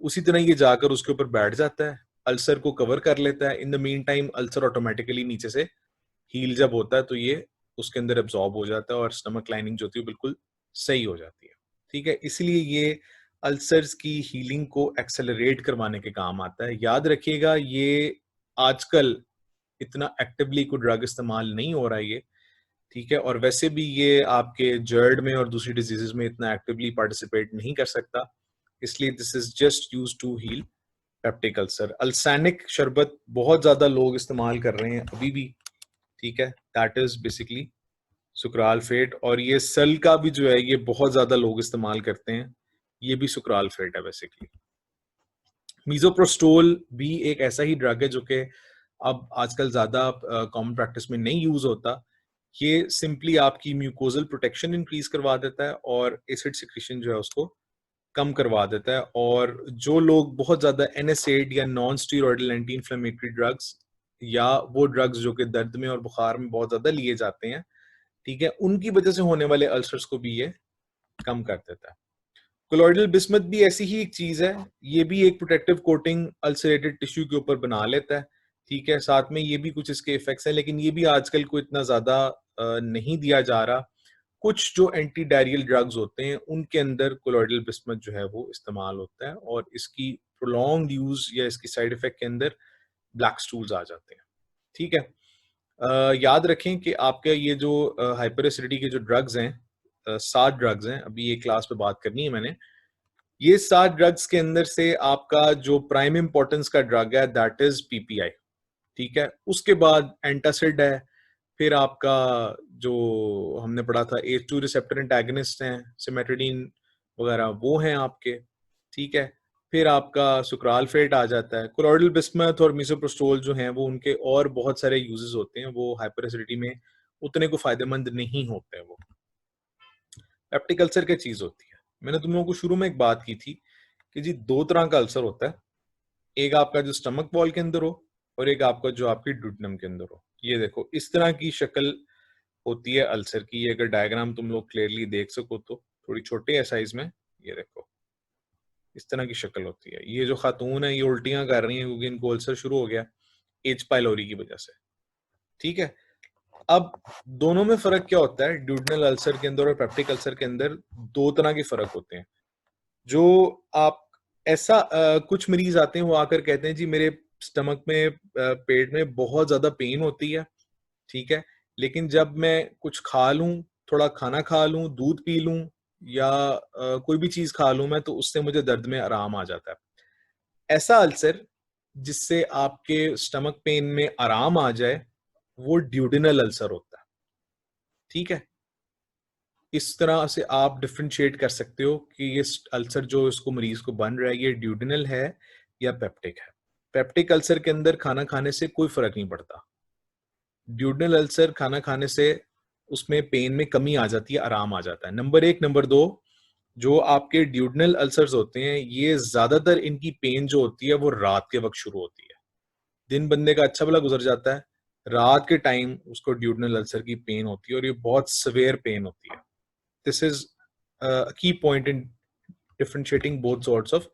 उसी तरह ये जाकर उसके ऊपर बैठ जाता है, अल्सर को कवर कर लेता है। In the mean time ulcer automatically नीचे से हील जब होता है तो ये उसके अंदर एब्जॉर्ब हो जाता है और स्टमक लाइनिंग जो होती है बिल्कुल सही हो जाती है, ठीक है। इसलिए ये अल्सर्स की हीलिंग को एक्सेलरेट करवाने के काम आता है। याद रखिएगा ये आजकल इतना एक्टिवली कोई ड्रग इस्तेमाल नहीं हो रहा है ये, ठीक है। और वैसे भी ये आपके जर्ड में और दूसरी डिजीजेस में इतना एक्टिवली पार्टिसिपेट नहीं कर सकता, इसलिए this is just use to heal peptic ulcer. अल्सैनिक शरबत बहुत ज्यादा लोग इस्तेमाल कर रहे हैं अभी भी, ठीक है। That is basically sucralfate. और ये सल का भी जो है ये बहुत ज्यादा लोग इस्तेमाल करते हैं, ये भी सुक्रालफेट है बेसिकली। मीजोप्रोस्टोल भी एक ऐसा ही ड्रग है जो कि अब आजकल ज्यादा कॉमन प्रैक्टिस में नहीं यूज होता। ये सिंपली आपकी म्यूकोजल प्रोटेक्शन इंक्रीज करवा देता है और एसिड सिक्रीशन जो है उसको कम करवा देता है। और जो लोग बहुत ज्यादा NSAID या non steroidal anti inflammatory drugs या वो ड्रग्स जो कि दर्द में और बुखार में बहुत ज्यादा लिए जाते हैं, ठीक है, उनकी वजह से होने वाले अल्सर्स को भी ये कम कर देता है। कोलोइडल बिस्मथ भी ऐसी ही एक चीज है, ये भी एक प्रोटेक्टिव कोटिंग अल्सरेटेड टिश्यू के ऊपर बना लेता है, ठीक है। साथ में ये भी कुछ इसके इफेक्ट्स हैं, लेकिन ये भी आजकल को इतना ज्यादा नहीं दिया जा रहा। कुछ जो एंटी डायरियल ड्रग्स होते हैं उनके अंदर कोलोइडल बिस्मथ जो है वो इस्तेमाल होता है और इसकी प्रोलॉन्ग यूज या इसकी साइड इफेक्ट के अंदर ब्लैक स्टूल्स आ जाते हैं, ठीक है। याद रखें कि आपका ये जो हाइपर एसिडिटी के जो ड्रग्स हैं, 7 ड्रग्स हैं, अभी ये क्लास पे बात करनी है मैंने। ये 7 ड्रग्स के अंदर से आपका जो प्राइम इंपॉर्टेंस का ड्रग है दैट इज PPI, ठीक है। उसके बाद एंटासिड है, फिर आपका जो हमने पढ़ा था H2 रिसेप्टर एंटागनिस्ट हैं, सिमेट्रिडीन वगैरह वो हैं आपके, ठीक है। फिर आपका सुक्रालफेट आ जाता है। कोलोइडल बिस्मथ और मिसोप्रोस्टोल जो हैं वो उनके और बहुत सारे यूजेस होते हैं, वो हाइपर एसिडिटी में उतने को फायदेमंद नहीं होते हैं। वो पेप्टिक अल्सर क्या चीज होती है, मैंने तुम लोगों को शुरू में एक बात की थी कि जी 2 तरह का अल्सर होता है, एक आपका जो स्टमक वॉल के अंदर हो और एक आपका जो आपकी ड्यूडेनम के अंदर हो। ये देखो इस तरह की शक्ल होती है अल्सर की। ये अगर डायग्राम तुम लोग क्लियरली देख सको तो थोड़ी छोटी है साइज में, ये देखो इस तरह की शक्ल होती है। ये जो खातून है ये उल्टियां कर रही हैं क्योंकि इनको अल्सर शुरू हो गया H पाइलोरी की वजह से, ठीक है। अब दोनों में फर्क क्या होता है, ड्यूडेनल अल्सर के अंदर और पेप्टिक अल्सर के अंदर 2 तरह के फर्क होते हैं। जो आप ऐसा कुछ मरीज आते हैं वो आकर कहते हैं जी मेरे स्टमक में पेट में बहुत ज्यादा पेन होती है, ठीक है, लेकिन जब मैं कुछ खा लूं, थोड़ा खाना खा लूं, दूध पी लूं या कोई भी चीज खा लूं मैं, तो उससे मुझे दर्द में आराम आ जाता है। ऐसा अल्सर जिससे आपके स्टमक पेन में आराम आ जाए वो ड्यूडेनल अल्सर होता है, ठीक है। इस तरह से आप डिफ्रेंशिएट कर सकते हो कि ये अल्सर जो इसको मरीज को बन रहा है ये ड्यूडेनल है या पेप्टिक है। पेप्टिक अल्सर के अंदर खाना खाने से कोई फर्क नहीं पड़ता। ड्यूडनल अल्सर खाना खाने से उसमें पेन में कमी आ जाती है, आराम आ जाता है। नंबर एक। नंबर दो, जो आपके ड्यूडनल अल्सर्स होते हैं, ये ज्यादातर इनकी पेन जो होती है वो रात के वक्त शुरू होती है। दिन बंदे का अच्छा भला गुजर जाता है, रात के टाइम उसको ड्यूडनल अल्सर की पेन होती है और ये बहुत सवेयर पेन होती है। This is key point in differentiating both sorts of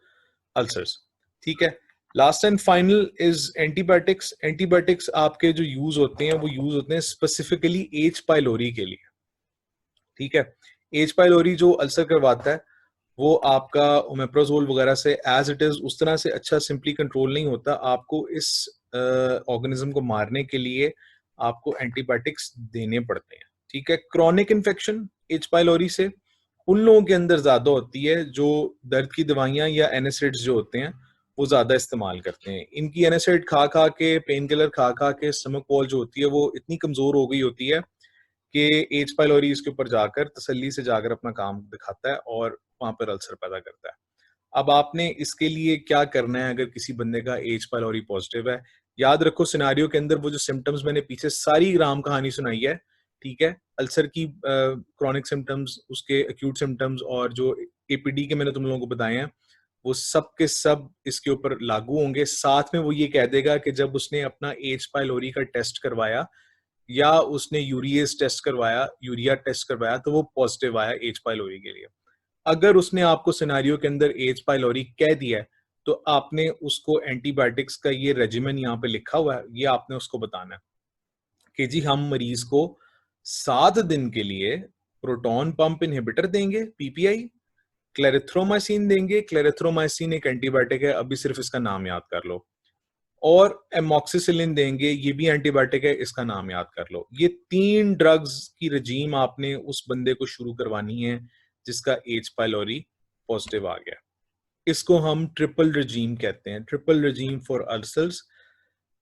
ulcers. ठीक है। Last and final is antibiotics. Antibiotics आपके जो यूज होते हैं वो यूज होते हैं स्पेसिफिकली एच पाइलोरी के लिए। ठीक है। एच पाइलोरी जो अल्सर करवाता है वो आपका ओमेप्राजोल वगैरह से एज इट इज उस तरह से अच्छा सिंपली कंट्रोल नहीं होता। आपको इस ऑर्गेनिज्म को मारने के लिए आपको एंटीबायोटिक्स देने पड़ते हैं। ठीक है। क्रॉनिक इन्फेक्शन एच पाइलोरी से उन लोगों के अंदर ज्यादा होती है जो दर्द की दवाइयां या एनासिड्स जो होते हैं वो ज्यादा इस्तेमाल करते हैं। इनकी एनासिड खा खा के, पेन किलर खा खा के स्टमक वॉल जो होती है वो इतनी कमजोर हो गई होती है कि एच पाइलोरी इसके ऊपर जाकर तसल्ली से जाकर अपना काम दिखाता है और वहां पर अल्सर पैदा करता है। अब आपने इसके लिए क्या करना है अगर किसी बंदे का एच पाइलोरी पॉजिटिव है? याद रखो सिनारियो के अंदर वो जो सिम्टम्स मैंने पीछे सारी राम कहानी सुनाई है, ठीक है, अल्सर की क्रॉनिक सिम्टम्स, उसके एक्यूट सिम्टम्स और जो एपीडी के मैंने तुम लोगों को बताए हैं, वो सब के सब इसके ऊपर लागू होंगे। साथ में वो ये कह देगा कि जब उसने अपना एच पाइलोरी का टेस्ट करवाया या उसने यूरिएज टेस्ट करवाया, यूरिया टेस्ट करवाया, तो वो पॉजिटिव आया एच पाइलोरी के लिए। अगर उसने आपको सिनारियो के अंदर एच पाइलोरी कह दिया है तो आपने उसको एंटीबायोटिक्स का ये रेजिमेन यहाँ पे लिखा हुआ है, ये आपने उसको बताना है कि जी हम मरीज को 7 दिन के लिए प्रोटॉन पंप इनहिबिटर देंगे, पीपीआई, क्लेरिथ्रोमाइसिन देंगे। क्लेरिथ्रोमाइसिन एक एंटीबायोटिक है, अभी सिर्फ इसका नाम याद कर लो। और एमोक्सिसिलिन देंगे, ये भी एंटीबायोटिक है, इसका नाम याद कर लो। ये 3 ड्रग्स की रजीम आपने उस बंदे को शुरू करवानी है जिसका एच पाइलोरी पॉजिटिव आ गया। इसको हम ट्रिपल रजीम कहते हैं, triple regime for ulcers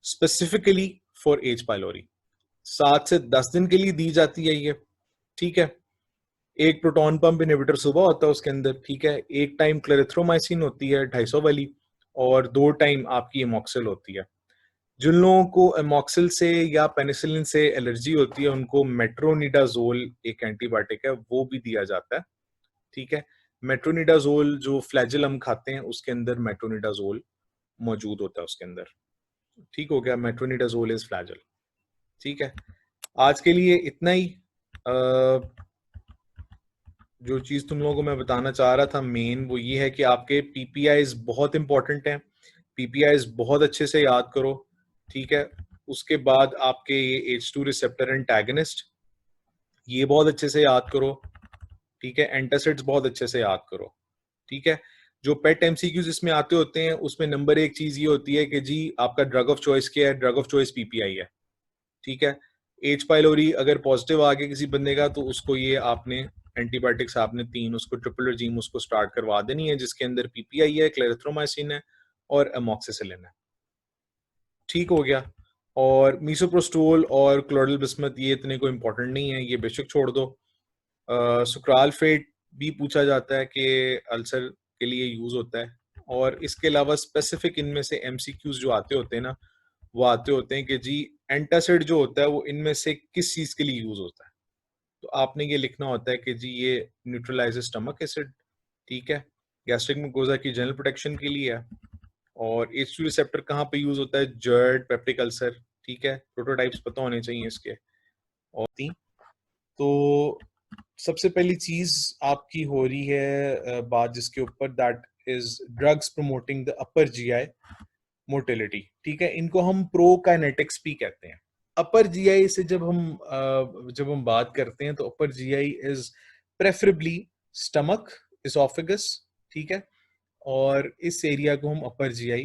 specifically for H pylori. 7 से 10 दिन के लिए दी जाती है ये। ठीक है। एक प्रोटॉन पंप इनहिबिटर सुबह होता है उसके अंदर, ठीक है, एक टाइम क्लेरिथ्रोमाइसिन होती है 250 वाली, और 2 टाइम आपकी एमोक्सिल होती है। जिन लोगों को एमोक्सिल से या पेनिसिलिन से एलर्जी होती है उनको मेट्रोनिडाजोल एक एंटीबायोटिक है वो भी दिया जाता है। ठीक है। मेट्रोनिडाजोल जो फ्लैजिल हम खाते हैं उसके अंदर मेट्रोनिडाजोल मौजूद होता है उसके अंदर। ठीक हो गया, मेट्रोनिडाजोल इज फ्लैजिल। ठीक है। आज के लिए इतना ही। जो चीज तुम लोगों को मैं बताना चाह रहा था मेन वो ये है कि आपके पीपीआईज बहुत इंपॉर्टेंट हैं। पीपीआईज बहुत अच्छे से याद करो। ठीक है। उसके बाद आपके ये H2 रिसेप्टर एंटागनिस्ट, ये बहुत अच्छे से याद करो। ठीक है। एंटासिड्स बहुत अच्छे से याद करो। ठीक है। जो पेट एमसीक्यूज इसमें आते होते हैं उसमें नंबर एक चीज ये होती है कि जी आपका ड्रग ऑफ चॉइस क्या है? ड्रग ऑफ चॉइस पीपीआई है। ठीक है। एच पाइलोरी अगर पॉजिटिव आ गया किसी बंदे का तो उसको ये आपने एंटीबायोटिक्स आपने 3 उसको ट्रिपल रजीम उसको स्टार्ट करवा देनी है जिसके अंदर पीपीआई है, क्लेरिथ्रोमाइसिन है और एमोक्सिसिलिन है। ठीक हो गया। और मीसोप्रोस्टोल और क्लोरल बिस्मथ ये इतने को इम्पोर्टेंट नहीं है, ये बेशक छोड़ दो। सुक्रालफेट भी पूछा जाता है कि अल्सर के लिए यूज होता है। और इसके अलावा स्पेसिफिक इनमें से एमसीक्यूज जो आते होते हैं ना, वो आते होते हैं कि जी एंटासिड जो होता है वो इनमें से किस चीज के लिए यूज होता है। तो आपने ये लिखना होता है कि जी ये न्यूट्रलाइजेस स्टमक एसिड। ठीक है। गैस्ट्रिक मुकोजा की जनरल प्रोटेक्शन के लिए है। और H2 रिसेप्टर कहाँ पे यूज होता है? GERD, peptic ulcer. ठीक है। प्रोटोटाइप्स पता होने चाहिए इसके। और तो सबसे पहली चीज आपकी हो रही है बात जिसके ऊपर, that is drugs promoting the upper GI motility. ठीक है। इनको हम प्रोकाइनेटिक्स भी कहते हैं। अपर जीआई से जब हम बात करते हैं तो upper GI is preferably stomach, oesophagus. ठीक है। और इस एरिया को हम अपर जीआई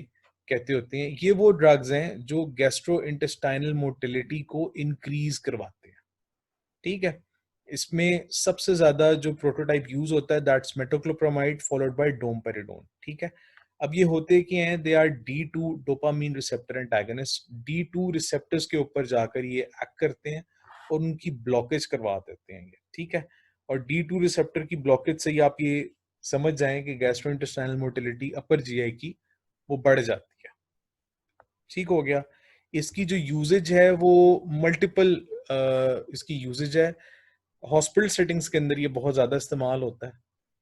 कहते होते हैं। ये वो ड्रग्स हैं जो गैस्ट्रो इंटेस्टाइनल मोटिलिटी को इंक्रीज करवाते हैं। ठीक है। इसमें सबसे ज्यादा जो प्रोटोटाइप यूज होता है that's metoclopramide followed by domperidone. ठीक है। अब ये होते क्या हैं? They are D2 dopamine receptor antagonist. D2 receptors के ऊपर जाकर ये एक्ट करते हैं और उनकी ब्लॉकेज करवा देते हैं ये। ठीक है। और D2 रिसेप्टर की ब्लॉकेज से ही आप ये समझ जाएं कि गैस्ट्रोइंटेस्टाइनल मोटिलिटी अपर जीआई की वो बढ़ जाती है। ठीक हो गया। इसकी जो यूजेज है वो मल्टीपल इसकी यूजेज है। हॉस्पिटल सेटिंग्स के अंदर ये बहुत ज़्यादा इस्तेमाल होता है,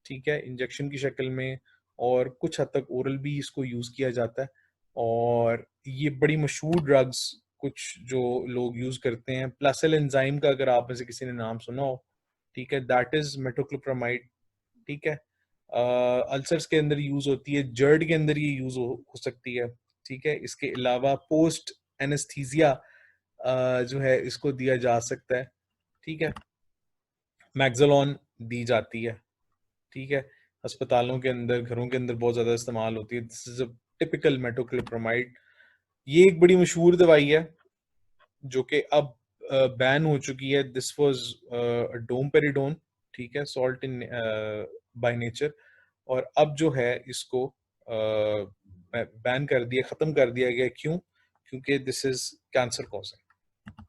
ठीक है, इंजेक्शन की शक्ल में, और कुछ हद तक ओरल भी इसको यूज़ किया जाता है। और ये बड़ी मशहूर ड्रग्स कुछ जो लोग यूज़ करते हैं, प्लासेल एंजाइम का अगर आप में से किसी ने नाम सुना हो, ठीक है, दैट इज़ मेटोक्लोप्रामाइड, ठीक है। अल्सर्स के अंदर यूज़ होती है, जर्ड के अंदर ये यूज़ हो सकती है, ठीक है। इसके अलावा पोस्ट एनेस्थीसिया जो है इसको दिया जा सकता है, ठीक है। मैक्सोलॉन दी जाती है, ठीक है। अस्पतालों के अंदर, घरों के अंदर बहुत ज़्यादा इस्तेमाल होती है। This is a typical metoclopramide. ये एक बड़ी मशहूर दवाई है जो कि अब बैन हो चुकी है। दिस वाज डोमपेरिडोन, ठीक है, सॉल्ट इन बाय नेचर, और अब जो है इसको बैन कर दिया, खत्म कर दिया गया। क्यों? क्योंकि this is cancer causing.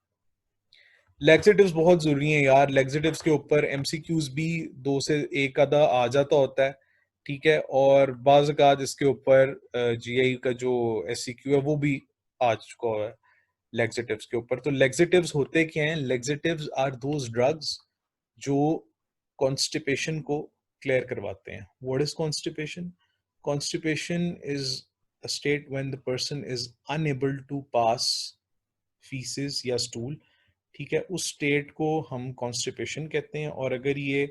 Laxatives बहुत जरूरी हैं यार। लेक्सेटिव्स के ऊपर एमसीक्यूज भी 2 से 1 आधा आ जाता होता है, ठीक है, और बाज़ औक़ात इसके ऊपर जीआई का जो एससीक्यू है वो भी आ चुका है लेक्सेटिव्स के ऊपर। तो लेक्सेटिव्स होते क्या हैं? लेक्सेटिव्स आर दोज ड्रग्स जो कॉन्स्टिपेशन को क्लियर करवाते हैं। What is constipation? Constipation is a state when the person is unable to pass faeces या स्टूल, ठीक है, उस स्टेट को हम कॉन्स्टिपेशन कहते हैं। और अगर ये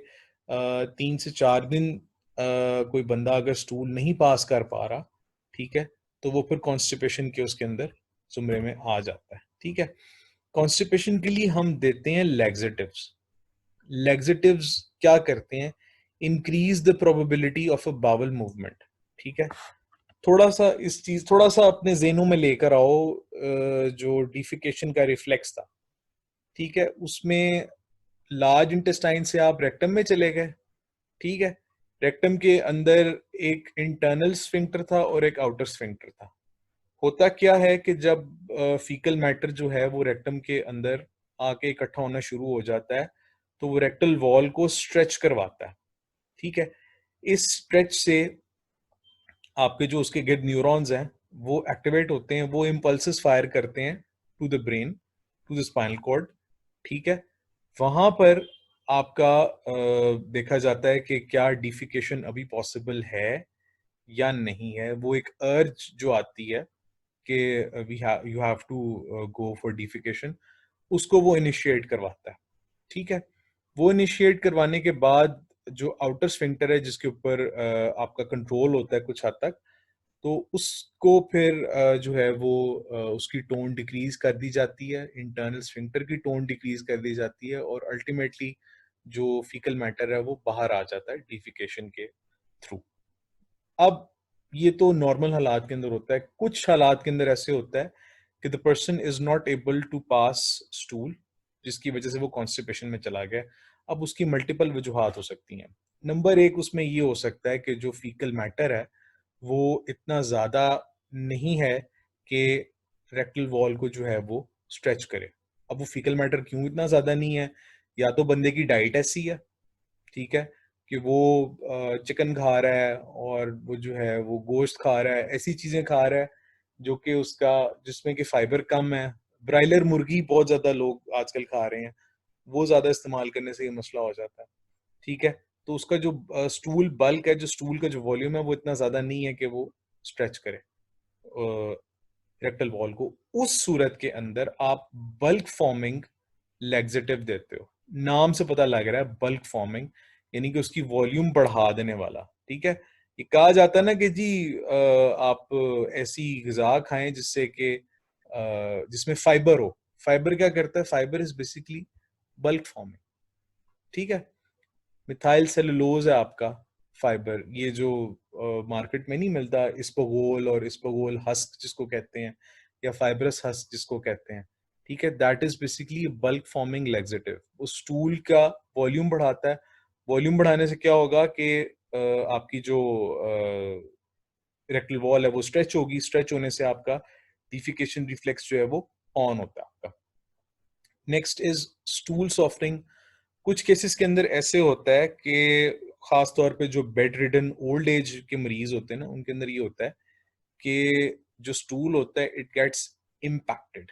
3 से 4 दिन कोई बंदा अगर स्टूल नहीं पास कर पा रहा, ठीक है, तो वो फिर कॉन्स्टिपेशन के उसके अंदर जुमरे में आ जाता है, ठीक है। कॉन्स्टिपेशन के लिए हम देते हैं लेक्सेटिव्स। लेक्सेटिव्स क्या करते हैं? Increase the probability of a bowel movement, ठीक है। थोड़ा सा अपने ज़हनों में लेकर आओ, जो डिफिकेशन का रिफ्लेक्स था, ठीक है, उसमें लार्ज इंटेस्टाइन से आप रेक्टम में चले गए, ठीक है। रेक्टम के अंदर एक इंटरनल स्फिंक्टर था और एक आउटर स्फिंक्टर था। होता क्या है कि जब फीकल मैटर जो है वो रेक्टम के अंदर आके इकट्ठा होना शुरू हो जाता है, तो वो रेक्टल वॉल को स्ट्रेच करवाता है, ठीक है। इस स्ट्रेच से आपके जो उसके गिर्द न्यूरॉन्स हैं वो एक्टिवेट होते हैं, वो इम्पल्सेस फायर करते हैं to the brain, to the spinal cord, ठीक है। वहां पर आपका देखा जाता है कि क्या डिफिकेशन अभी पॉसिबल है या नहीं है। वो एक अर्ज जो आती है कि you have to go for defecation, उसको वो इनिशिएट करवाता है, ठीक है। वो इनिशिएट करवाने के बाद जो आउटर स्फिंक्टर है जिसके ऊपर आपका कंट्रोल होता है कुछ हद तक, तो उसको फिर जो है वो उसकी टोन डिक्रीज कर दी जाती है, इंटरनल स्फिंक्टर की टोन डिक्रीज कर दी जाती है, और अल्टीमेटली जो फीकल मैटर है वो बाहर आ जाता है डिफिकेशन के थ्रू। अब ये तो नॉर्मल हालात के अंदर होता है। कुछ हालात के अंदर ऐसे होता है कि the person is not able to pass stool, जिसकी वजह से वो कॉन्स्टिपेशन में चला गया। अब उसकी मल्टीपल वजूहात हो सकती हैं। नंबर 1 उसमें ये हो सकता है कि जो फीकल मैटर है वो इतना ज़्यादा नहीं है कि रेक्टल वॉल को जो है वो स्ट्रेच करे। अब वो फीकल मैटर क्यों इतना ज़्यादा नहीं है? या तो बंदे की डाइट ऐसी है, ठीक है, कि वो चिकन खा रहा है और वो जो है वो गोश्त खा रहा है, ऐसी चीज़ें खा रहा है जो कि उसका जिसमें कि फाइबर कम है। ब्रायलर मुर्गी बहुत ज़्यादा लोग आजकल खा रहे हैं, वो ज़्यादा इस्तेमाल करने से ये मसला हो जाता है, ठीक है। तो उसका जो स्टूल बल्क है, जो स्टूल का जो वॉल्यूम है वो इतना ज़्यादा नहीं है कि वो स्ट्रेच करे रेक्टल वॉल को। उस सूरत के अंदर आप बल्क फॉर्मिंग लेग्जेटिव देते हो। नाम से पता लग रहा है बल्क फॉर्मिंग, यानी कि उसकी वॉल्यूम बढ़ा देने वाला, ठीक है। ये कहा जाता है ना कि जी आप ऐसी ग़िज़ा खाएं जिससे कि जिसमें फाइबर हो। फाइबर क्या करता है? Fibre is basically bulk forming, ठीक है। मिथाइल सेलुलोज है आपका फाइबर, ये जो मार्केट में नहीं मिलता, इस्पोगोल और इस्पोगोल हस्क जिसको कहते हैं, या फाइब्रस हस्क जिसको कहते हैं, ठीक है, that is basically bulk forming laxative. उस स्टूल का वॉल्यूम बढ़ाता है। वॉल्यूम बढ़ाने से क्या होगा कि आपकी जो रेक्टल वॉल है वो स्ट्रेच होगी। स्ट्रेच होने से आपका डिफिकेशन रिफ्लेक्स जो है वो ऑन होता है आपका। Next is stool softening. कुछ केसेस के अंदर ऐसे होता है कि खास तौर पे जो बेड रिडन ओल्ड एज के मरीज होते हैं ना, उनके अंदर ये होता है कि जो स्टूल होता है इट गेट्स इम्पैक्टेड।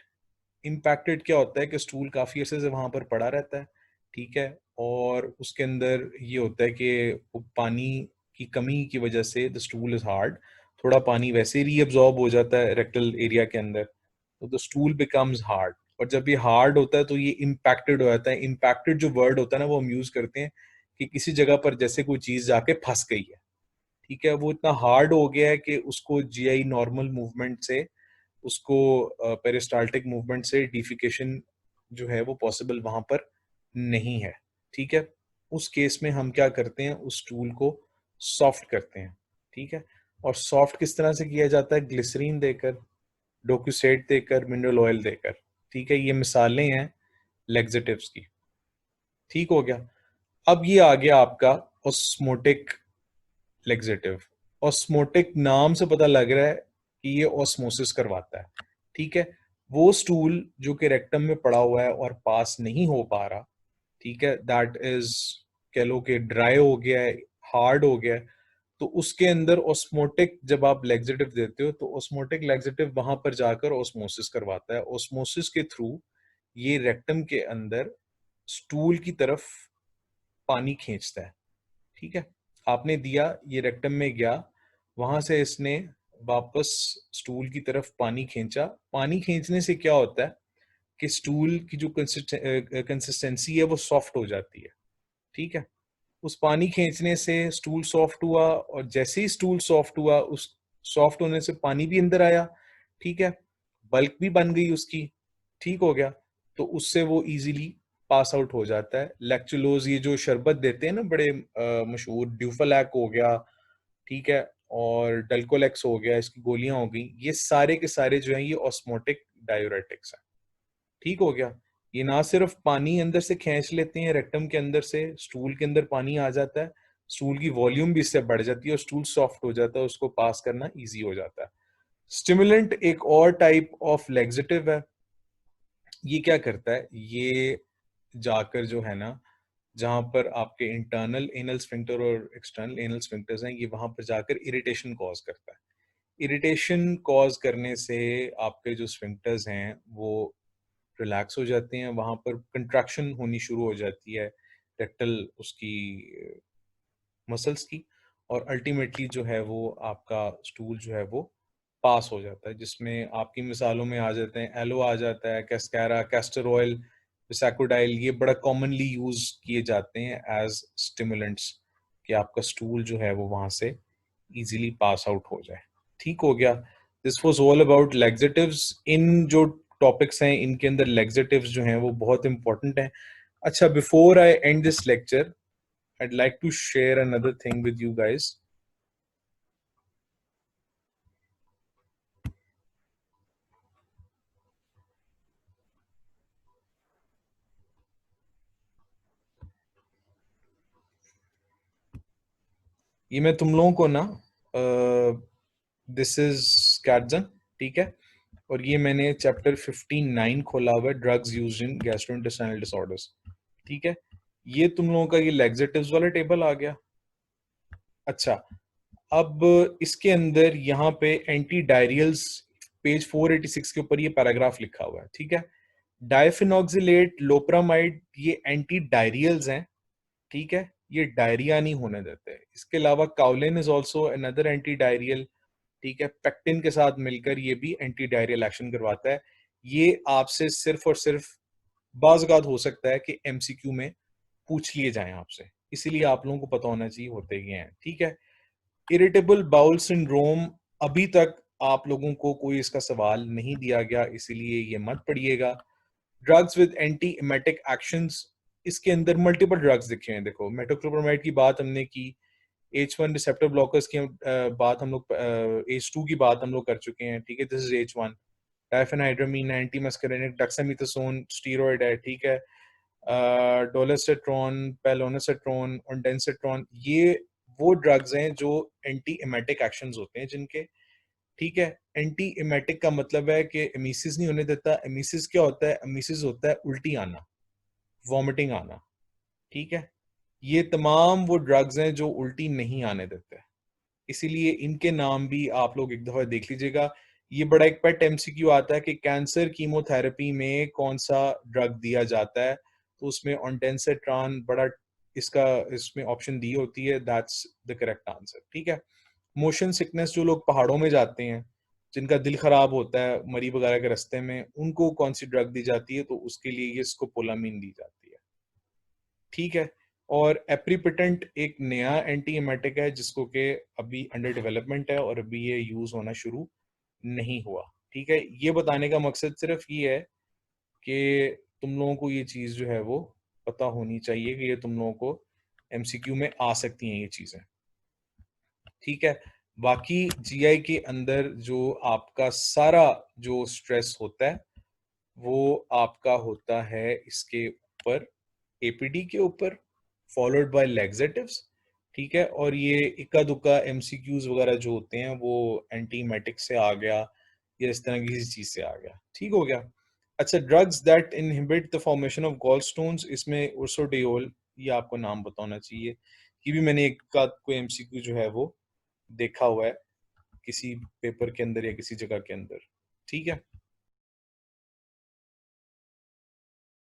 इम्पैक्टेड क्या होता है कि स्टूल काफी अरसे से वहां पर पड़ा रहता है, ठीक है, और उसके अंदर ये होता है कि वो पानी की कमी की वजह से द स्टूल इज हार्ड, थोड़ा पानी वैसे ही रीअब्सॉर्ब हो जाता है रेक्टल एरिया के अंदर, तो द स्टूल बिकम्स हार्ड। और जब ये हार्ड होता है तो ये इम्पैक्टेड हो जाता है। इम्पैक्टेड जो वर्ड होता है ना वो हम यूज करते हैं कि किसी जगह पर जैसे कोई चीज जाके फंस गई है, ठीक है, वो इतना हार्ड हो गया है कि उसको जीआई नॉर्मल मूवमेंट से, उसको पेरिस्टाल्टिक मूवमेंट से डिफिकेशन जो है वो पॉसिबल वहां पर नहीं है, ठीक है। उस केस में हम क्या करते हैं, उस टूल को सॉफ्ट करते हैं, ठीक है। और सॉफ्ट किस तरह से किया जाता है? ग्लिसरीन देकर, डोक्यूसेट देकर, मिनरल ऑयल देकर, ठीक है। ये मिसालें हैं लेग्जेटिव्स की, ठीक हो गया। अब ये आ गया आपका ऑस्मोटिक लेग्जेटिव। ऑस्मोटिक नाम से पता लग रहा है कि ये ऑस्मोसिस करवाता है, ठीक है। वो स्टूल जो कि रेक्टम में पड़ा हुआ है और पास नहीं हो पा रहा, ठीक है, दैट इज, कह लो कि ड्राई हो गया है, हार्ड हो गया है, तो उसके अंदर ऑस्मोटिक जब आप लेग्जेटिव देते हो तो ऑस्मोटिक लेग्जेटिव वहां पर जाकर ऑस्मोसिस करवाता है। ऑस्मोसिस के थ्रू ये रेक्टम के अंदर स्टूल की तरफ पानी खींचता है, ठीक है। आपने दिया, ये रेक्टम में गया, वहां से इसने वापस स्टूल की तरफ पानी खींचा। पानी खींचने से क्या होता है कि स्टूल की जो कंसिस्टेंसी है वो सॉफ्ट हो जाती है, ठीक है। उस पानी खींचने से स्टूल सॉफ्ट हुआ, और जैसे ही स्टूल सॉफ्ट हुआ, उस सॉफ्ट होने से पानी भी अंदर आया, ठीक है, बल्क भी बन गई उसकी, ठीक हो गया। तो उससे वो इजीली पास आउट हो जाता है। लैक्चुलोज, ये जो शरबत देते हैं ना बड़े मशहूर, ड्यूफलैक हो गया, ठीक है, और डल्कोलेक्स हो गया, इसकी गोलियां हो गई, ये सारे के सारे जो हैं ये ऑस्मोटिक डायूरेटिक्स हैं, ठीक हो गया। ये ना सिर्फ पानी अंदर से खींच लेते हैं, रेक्टम के अंदर से स्टूल के अंदर पानी आ जाता है, स्टूल की वॉल्यूम भी इससे बढ़ जाती है और स्टूल सॉफ्ट हो जाता है, उसको पास करना इजी हो जाता है। स्टिमुलेंट एक और टाइप ऑफ लेग्जेटिव है। ये क्या करता है, ये जाकर जो है ना, जहां पर आपके इंटरनल एनल स्फिंक्टर और एक्सटर्नल एनल स्फिंक्टर्स हैं, ये वहां पर जाकर इरिटेशन कॉज करता है। इरिटेशन कॉज करने से आपके जो स्फिंक्टर्स हैं वो रिलैक्स हो जाते हैं, वहां पर कंट्रैक्शन होनी शुरू हो जाती है रेक्टल उसकी मसल्स की, और अल्टीमेटली जो है वो आपका स्टूल जो है वो पास हो जाता है, जिसमें आपकी मिसालों में आ जाते हैं, एलो आ जाता है, कैस्कारा, कैस्टर ऑयल, बिसाकोडाइल, ये बड़ा कॉमनली यूज किए जाते हैं एज स्टिमुलेंट्स कि आपका स्टूल जो है वो वहां से इजीली पास आउट हो जाए, ठीक हो गया। This was all about laxatives. इन जो टॉपिक्स हैं इनके अंदर लेग्जेटिव्स जो हैं वो बहुत इंपॉर्टेंट हैं। अच्छा, before I and this lecture, I'd like to share another thing with you guys. ये मैं तुम लोगों को ना, दिस इज कैटजन, ठीक है, और ये मैंने चैप्टर 59 खोला हुआ है, drugs used in gastrointestinal disorders, ठीक है। ये तुम लोगों का ये लेग्जेटिव्स वाला टेबल आ गया। अच्छा, अब इसके अंदर यहाँ पे एंटी डायरियल्स, पेज 486 के ऊपर ये पैराग्राफ लिखा हुआ है, ठीक है। डायफिनॉक्सिलेट, लोप्रामाइड, ये एंटी डायरियल्स हैं, ठीक है, ये डायरिया नहीं होने देते। इसके अलावा kaolin is also another anti diarrhoeal, ठीक है, पेक्टिन के साथ मिलकर ये भी एंटी डायरियल एक्शन करवाता है। ये आपसे सिर्फ और सिर्फ बाज़-औक़ात हो सकता है कि एमसीक्यू में पूछ लिए जाएं आपसे, इसीलिए आप लोगों को पता होना चाहिए होते ये हैं, ठीक है। इरिटेबल बाउल सिंड्रोम, अभी तक आप लोगों को कोई इसका सवाल नहीं दिया गया, इसीलिए ये मत पढ़िएगा। Drugs with anti emetic actions, इसके अंदर मल्टीपल ड्रग्स दिखे हैं। देखो, मेटोक्लोप्रामाइड की बात हमने की, H1 रिसेप्टर ब्लॉकर्स की बात हम लोग, H2 की बात हम लोग कर चुके हैं, ठीक है, this is H1। Diphenhydramine, anti muscarinic, dexamethasone steroid है, ठीक है, डोलोसेट्रॉन, पेलोनेसेट्रॉन, ओंडेंसेट्रॉन, ये वो ड्रग्स हैं जो एंटी इमेटिक एक्शंस होते हैं जिनके, ठीक है। एंटी इमेटिक का मतलब है कि एमिसिस नहीं होने देता। एमिसिस क्या होता है? एमिसिस होता है उल्टी आना, वॉमिटिंग आना, ठीक है। ये तमाम वो ड्रग्स हैं जो उल्टी नहीं आने देते, इसीलिए इनके नाम भी आप लोग एक दफा देख लीजिएगा। ये बड़ा एक पेट एमसीक्यू आता है कि कैंसर कीमोथेरेपी में कौन सा ड्रग दिया जाता है, तो उसमें ऑन्टेंसेट्रान बड़ा इसका इसमें ऑप्शन दी होती है, दैट्स द करेक्ट आंसर। ठीक है। मोशन सिकनेस, जो लोग पहाड़ों में जाते हैं, जिनका दिल खराब होता है मरी वगैरह के रास्ते में, उनको कौन सी ड्रग दी जाती है, तो उसके लिए ये स्कोपोलामिन दी जाती है। ठीक है। और एप्रीपिटेंट एक नया एंटी एमेटिक है जिसको के अभी अंडर डेवलपमेंट है और अभी ये यूज होना शुरू नहीं हुआ। ठीक है। ये बताने का मकसद सिर्फ ये है कि तुम लोगों को ये चीज जो है वो पता होनी चाहिए कि ये तुम लोगों को एमसीक्यू में आ सकती हैं ये चीजें। ठीक है। बाकी जीआई के अंदर जो आपका सारा जो स्ट्रेस होता है वो आपका होता है इसके ऊपर, एपीडी के ऊपर, फॉलोड बाय लैक्सेटिव्स। ठीक है। और ये इक्का दुक्का एमसीक्यूज वगैरह जो होते हैं वो एंटीमेटिक से आ गया या इस तरह की किसी चीज से आ गया। ठीक हो गया। अच्छा, drugs that inhibit the formation of gallstones, इसमें उर्सोडियोल, ये आपको नाम पता होना चाहिए। ये भी मैंने एक का कोई एमसीक्यू जो है वो देखा हुआ है किसी पेपर के अंदर या किसी जगह के अंदर। ठीक है।